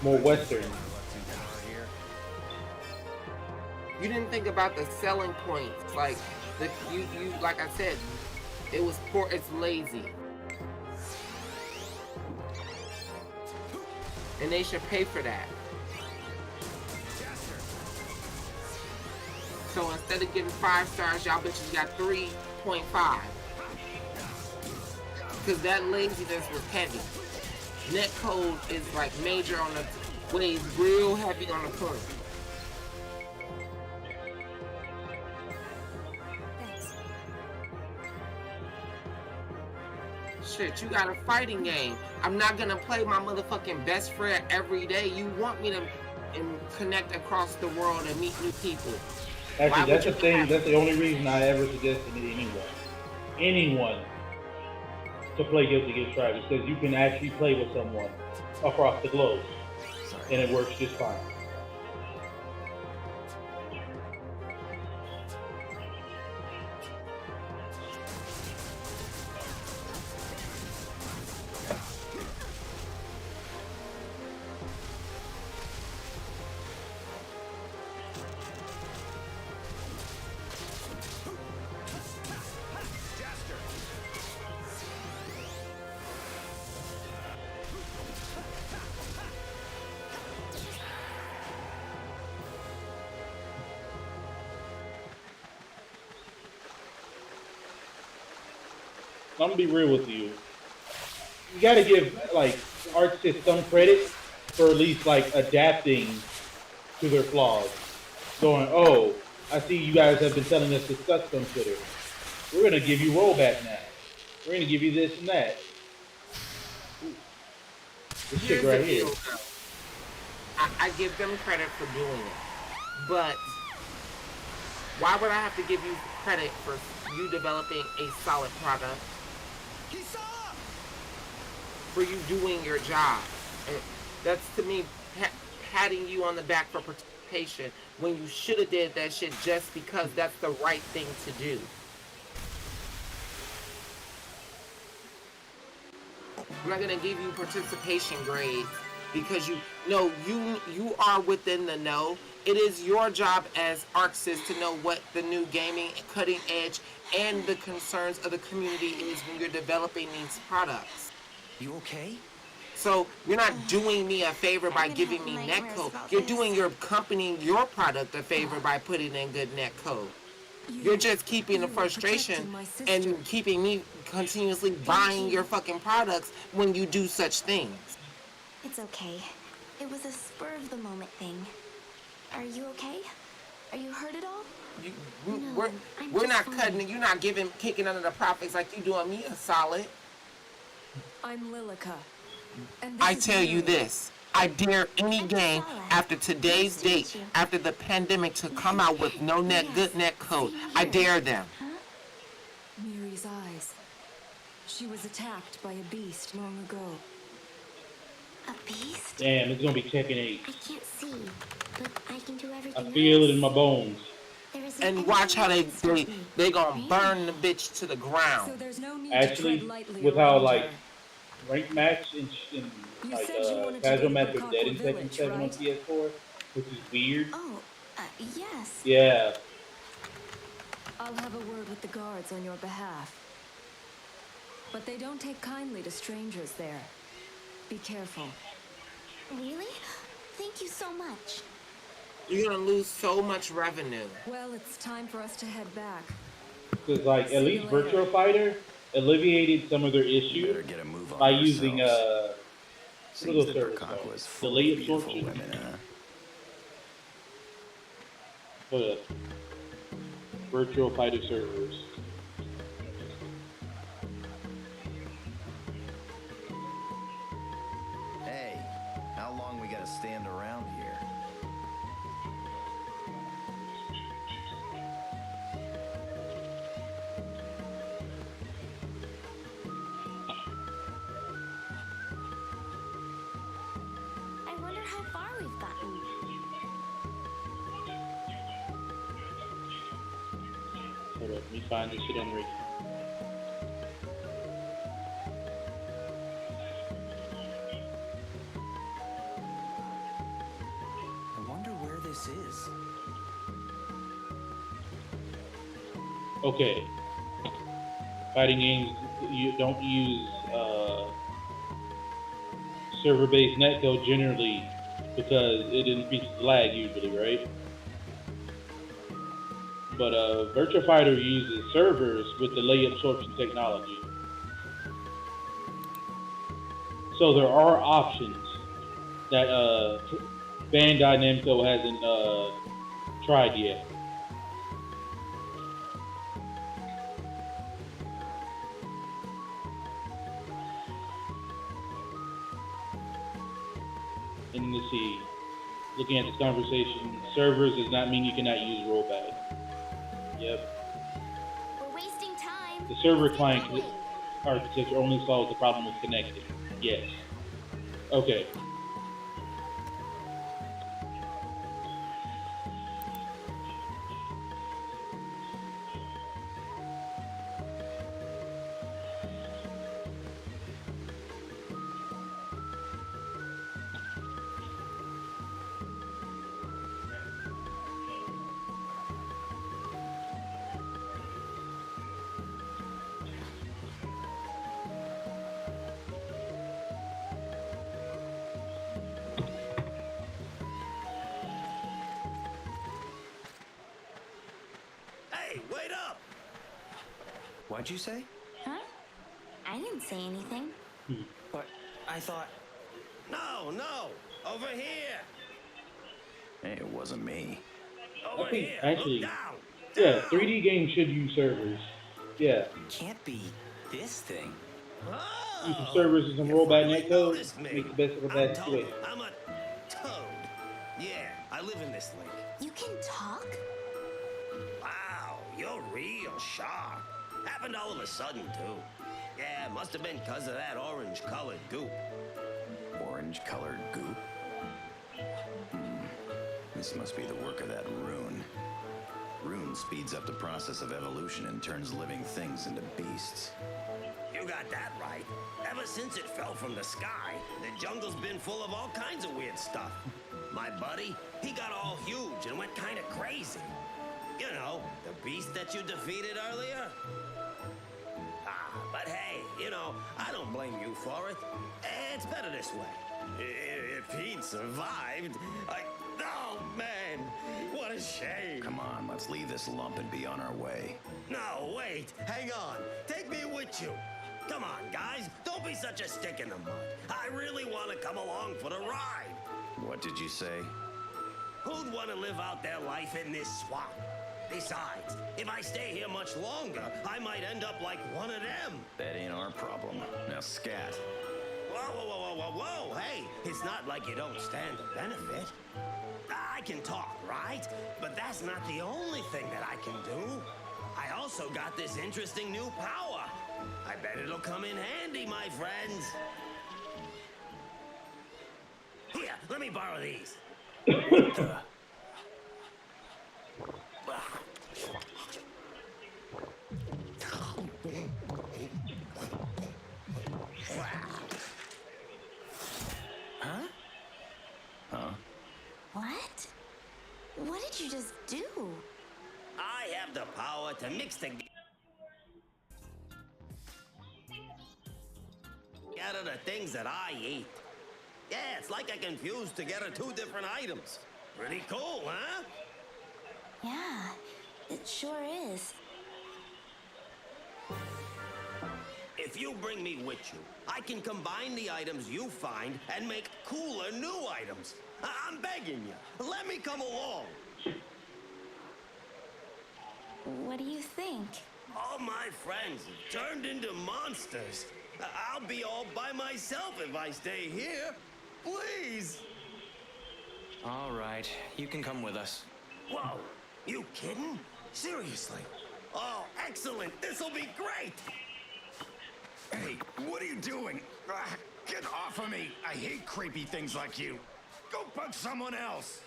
More Western. You didn't think about the selling points. Like you like I said, it was poor. It's lazy, and they should pay for that. So instead of getting 5 stars, y'all bitches got 3.5. Because that laziness was heavy. Netcode is like major on the weighs real heavy on the point. Shit, you got a fighting game. I'm not gonna play my motherfucking best friend every day. You want me to connect across the world and meet new people. Actually, that's the thing. That's the only reason I ever suggested to anyone, to play Guilty Gear Strive, is because you can actually play with someone across the globe, and it works just fine. I'm gonna be real with you. You gotta give like artists some credit for at least like adapting to their flaws. Going, oh, I see you guys have been telling us to suck on Twitter. We're gonna give you rollback now. We're gonna give you this and that. This Here's shit right the here. deal, though. I give them credit for doing it, but why would I have to give you credit for you developing a solid product? For you doing your job. That's to me patting you on the back for participation when you should have did that shit just because that's the right thing to do. I'm not gonna give you participation grades because you are within the know. It is your job as ArcSys to know what the new gaming, cutting edge, and the concerns of the community is when you're developing these products. You okay? So you're not doing me a favor by giving me netcode. You're doing your company, your product a favor by putting in good netcode. You're just keeping the frustration and keeping me continuously buying your fucking products when you do such things. It's okay. It was a spur of the moment thing. Are you okay? Are you hurt at all? We're not cutting. You're not kicking under the profits like you doing me a solid. I'm Lilica. And I tell you this. I dare any game after today's date, after the pandemic, to come out with no good net code. I dare them. Miri's eyes. She was attacked by a beast long ago. A beast? Damn, it's gonna be Tekken 8. I can't see, but I can do everything I feel else. it in my bones. And watch how they gonna burn the bitch to the ground. So there's no need Actually, to tread lightly with how around like her. ranked match in You like said you wanted to casual go match to are dead in Kakwa Tekken Village, 7 on right? PS4, which is weird. Oh, yes. Yeah. I'll have a word with the guards on your behalf. But they don't take kindly to strangers there. Be careful. Really? Thank you so much. You're gonna lose so much revenue. Well, it's time for us to head back. Because like at See least you later. Virtual Fighter alleviated some of their Better issues get a move on by using yourselves. what are Seems those that servers Burkak called? was full of Delay beautiful absorption. women, huh? Virtual Fighter servers. Hey, how long we gotta stand around here? I wonder how far we've gotten. Hold up, let me find this shit on Ricky. I wonder where this is. Okay. Fighting games, you don't use server-based netcode generally because it increases lag usually, right? But Virtua Fighter uses servers with delay absorption technology. So there are options that Bandai Namco hasn't tried yet. And let's see, looking at this conversation, servers does not mean you cannot use rollback. Yep. We're wasting time. The server Let's get client going. architecture only solves the problem with connecting. Yes. Okay. Hey, wait up! What'd you say? Huh? I didn't say anything. But I thought. No, over here! Hey, it wasn't me. I think actually, yeah, 3D games should use servers. Yeah. Can't be this thing. Ah! use some servers and some rollback netcode. Notice me. Make the best of a I'm bad Toad. situation. I'm a toad. Yeah, I live in this lake. You can talk? Wow, you're real sharp. Happened all of a sudden, too. Yeah, must have been because of that orange-colored goop. Orange-colored goop? This must be the work of that rune. Rune speeds up the process of evolution and turns living things into beasts. You got that right. Ever since it fell from the sky, the jungle's been full of all kinds of weird stuff. My buddy, he got all huge and went kind of crazy. You know, the beast that you defeated earlier? But hey, you know, I don't blame you for it. It's better this way. If he'd survived, oh, man, what a shame. Come on, let's leave this lump and be on our way. No, wait, hang on. Take me with you. Come on, guys, don't be such a stick in the mud. I really want to come along for the ride. What did you say? Who'd want to live out their life in this swamp? Besides, if I stay here much longer, I might end up like one of them. That ain't our problem. Now, scat. Whoa, whoa, whoa, whoa, whoa, whoa, hey, it's not like you don't stand to benefit. I can talk, right? But that's not the only thing that I can do. I also got this interesting new power. I bet it'll come in handy, my friends. Here, let me borrow these. What? What did you just do? I have the power to mix together the things that I eat. Yeah, it's like I can fuse together two different items. Pretty cool, huh? Yeah, it sure is. If you bring me with you, I can combine the items you find and make cooler new items. I'm begging you, let me come along. What do you think? All my friends have turned into monsters. I'll be all by myself if I stay here. Please. All right, you can come with us. Whoa, you kidding? Seriously? Oh, excellent. This'll be great. Hey, what are you doing? Get off of me! I hate creepy things like you. Go bug someone else.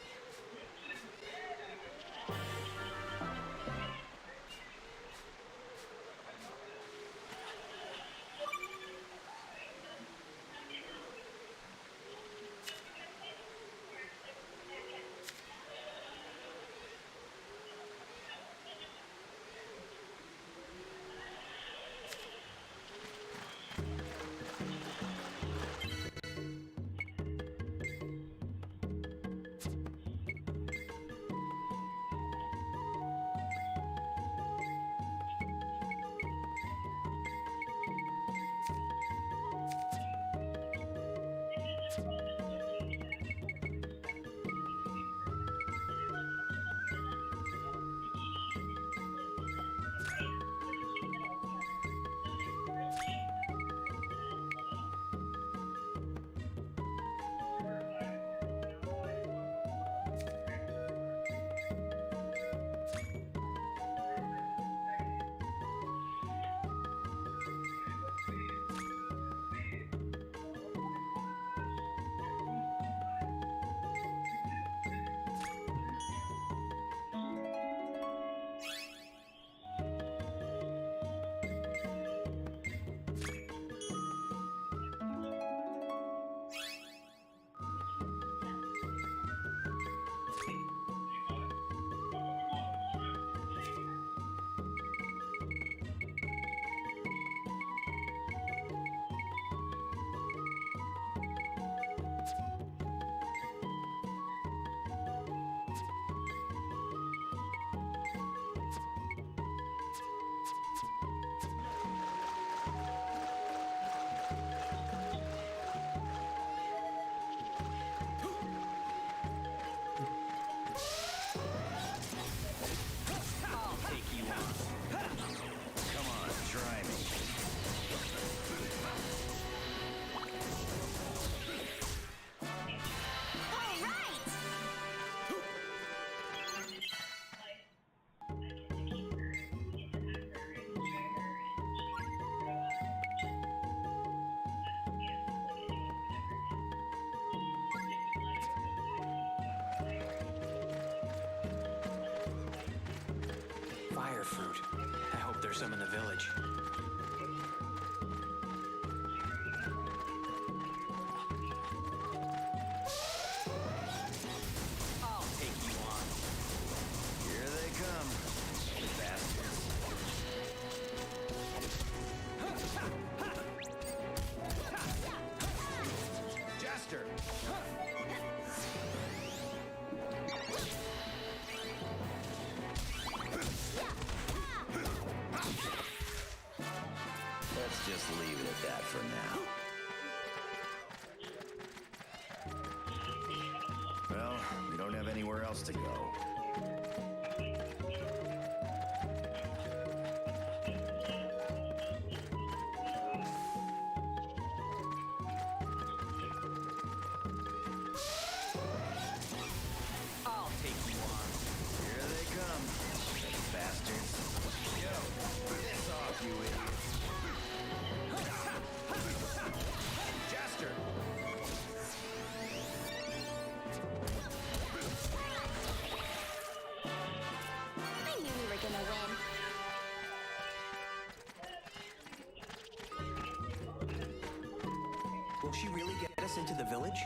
fire fruit. I hope there's some in the village. I'll take you on. Here they come, bastards. Jester! Let's just leave it at that for now. Well, we don't have anywhere else to go. I'll take you on. Here they come, bastards. Yo, piss off, you idiots. Jester! I knew we were gonna win. Will she really get us into the village?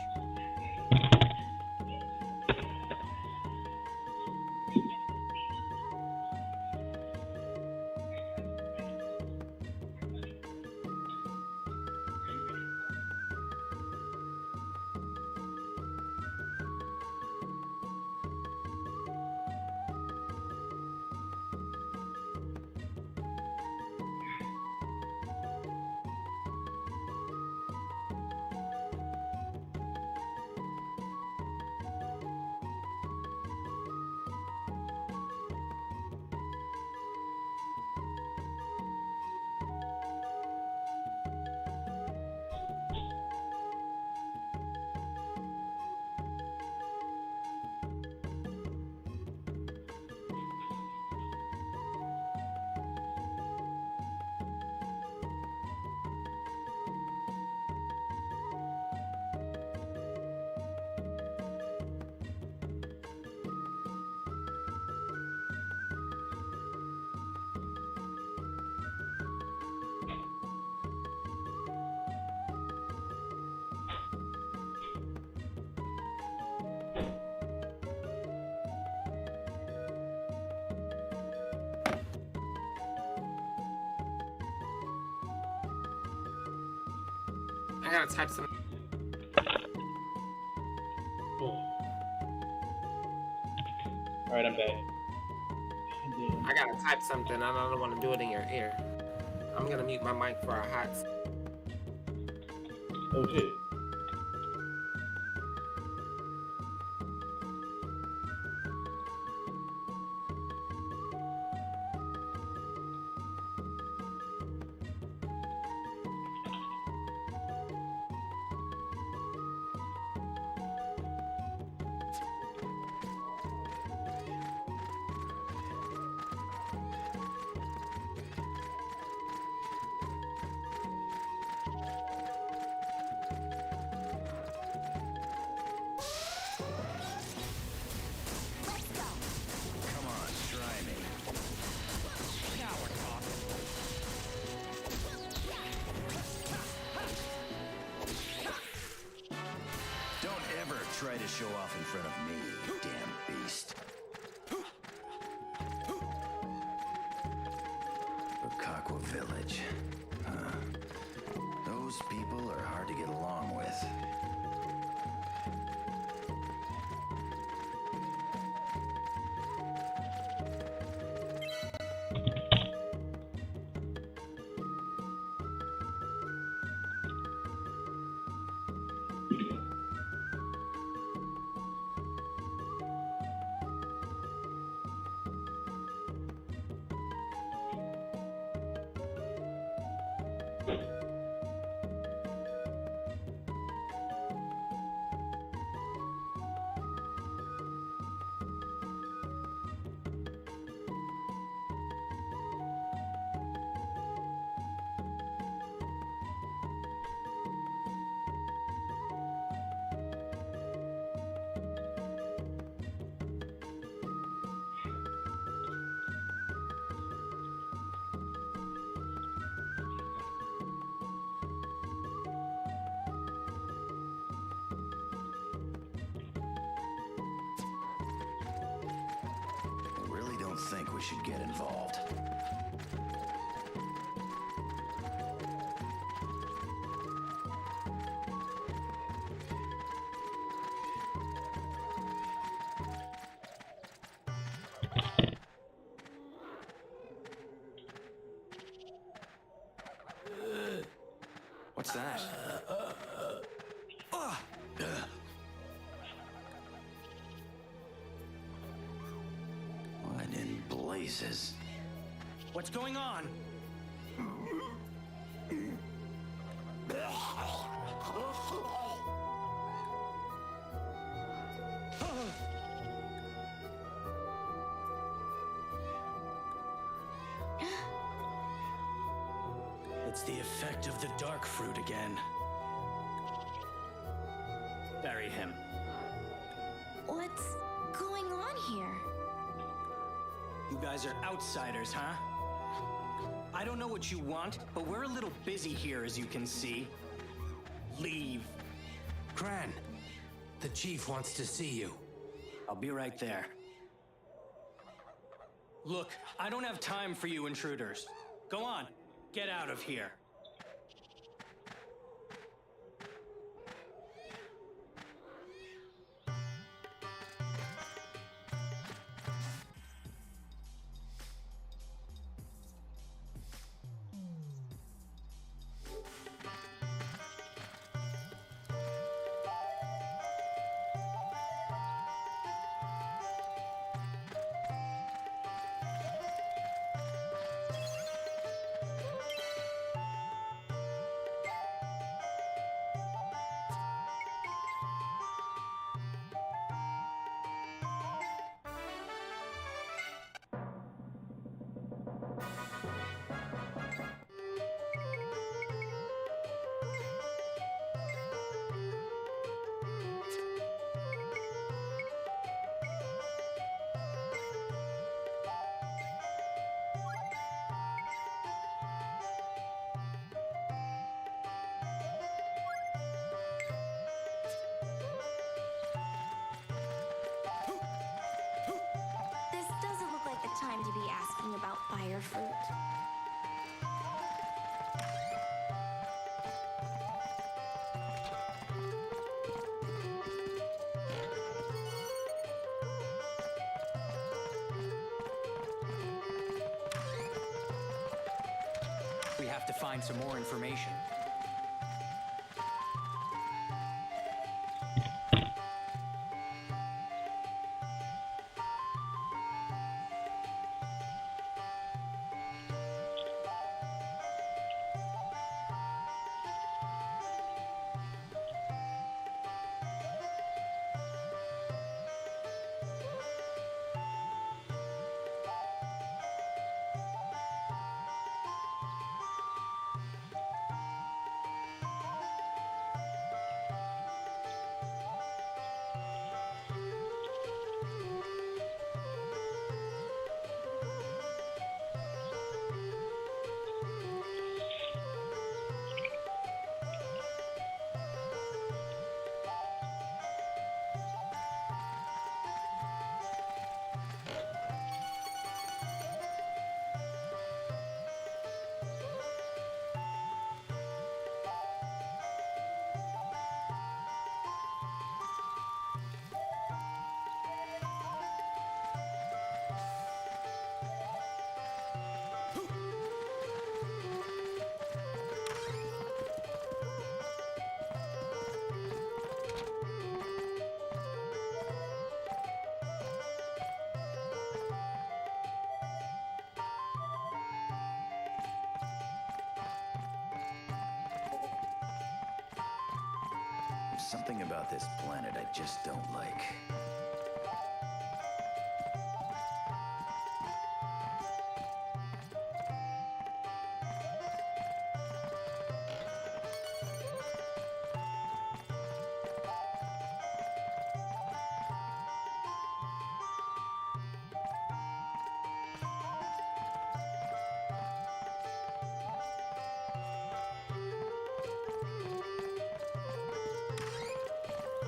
I gotta type some. Alright, I'm back. I gotta type something. I don't want to do it in your ear. I'm gonna mute my mic for a hot. Oh shit. Come on, try me. Don't ever try to show off in front of me, you damn beast. Bukakwa Village. Huh. Those people are hard to get along with. think we should get involved. What's that? What in blazes? What's going on? It's the effect of the dark fruit again. Bury him. What's going on here? You guys are outsiders, huh? I don't know what you want, but we're a little busy here, as you can see. Leave. Cran, the chief wants to see you. I'll be right there. Look, I don't have time for you intruders. Go on, get out of here. This doesn't look like the time to be asking about fire fruit. We have to find some more information. There's something about this planet I just don't like.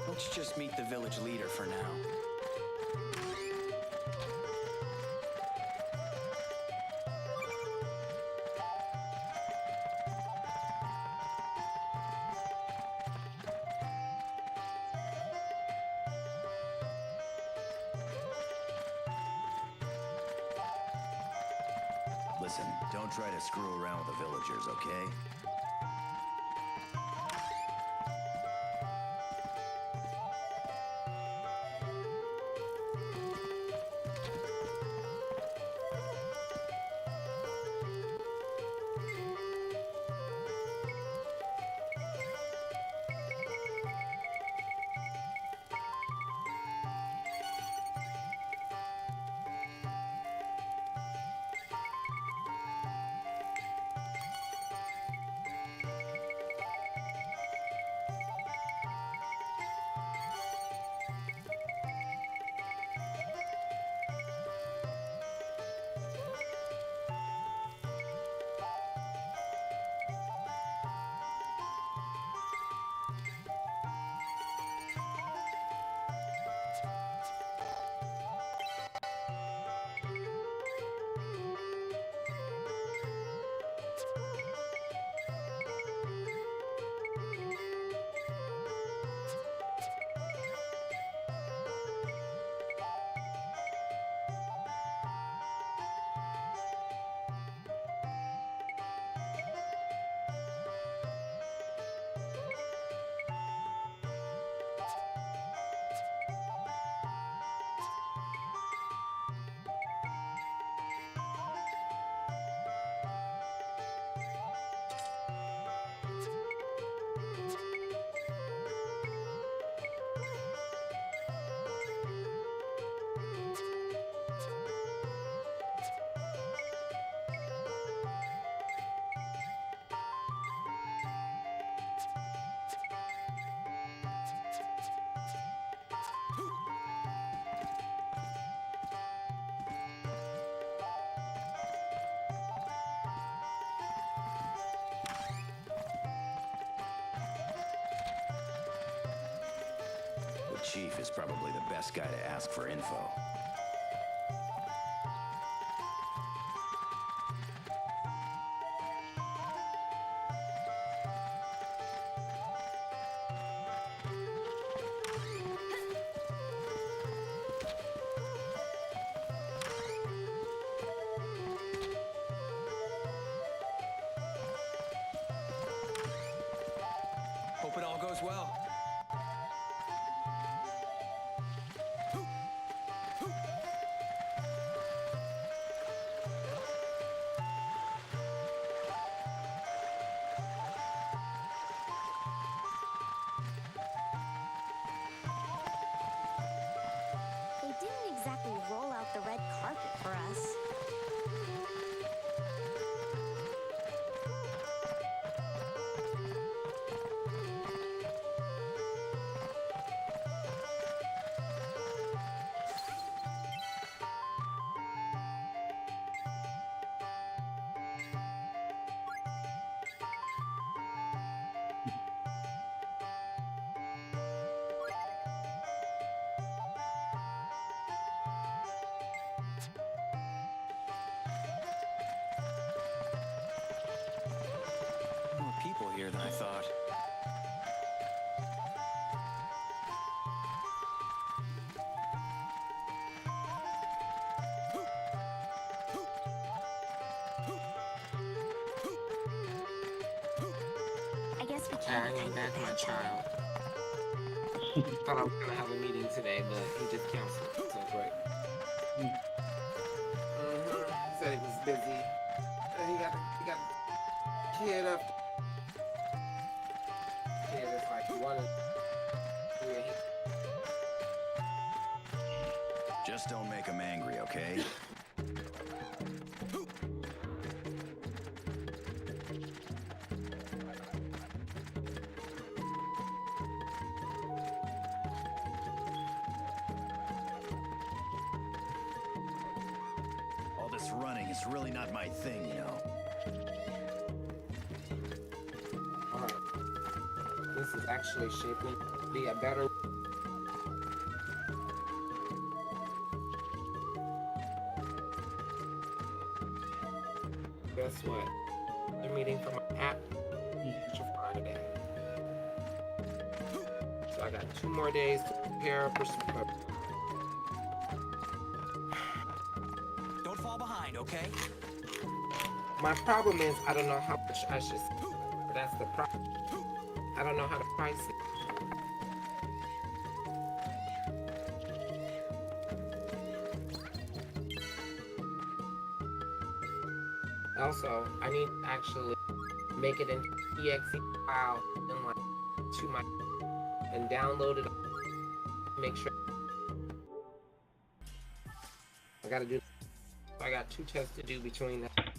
Let's just meet the village leader for now. listen, don't try to screw around with the villagers, okay? The chief is probably the best guy to ask for info. Hope it all goes well. They didn't exactly roll out the red carpet for us. More people here than I thought. I guess we I can't am hide back, the my bad child. Thought I was gonna have a meeting today, but he just canceled. So great. He said he was busy. And he got a kid up. Kid is like one. Yeah, Just don't make him angry, okay? All this running is really not my thing, you know. alright. This is actually shaping to be a better. Guess what? They're meeting for my app. Friday. So I got 2 more days to prepare for some. Don't fall behind, okay? My problem is I don't know how much I should. That's the problem. I don't know how to price it. Also, I need to actually make it an exe file and like to my and download it. Make sure I gotta do. I got 2 tests to do between that.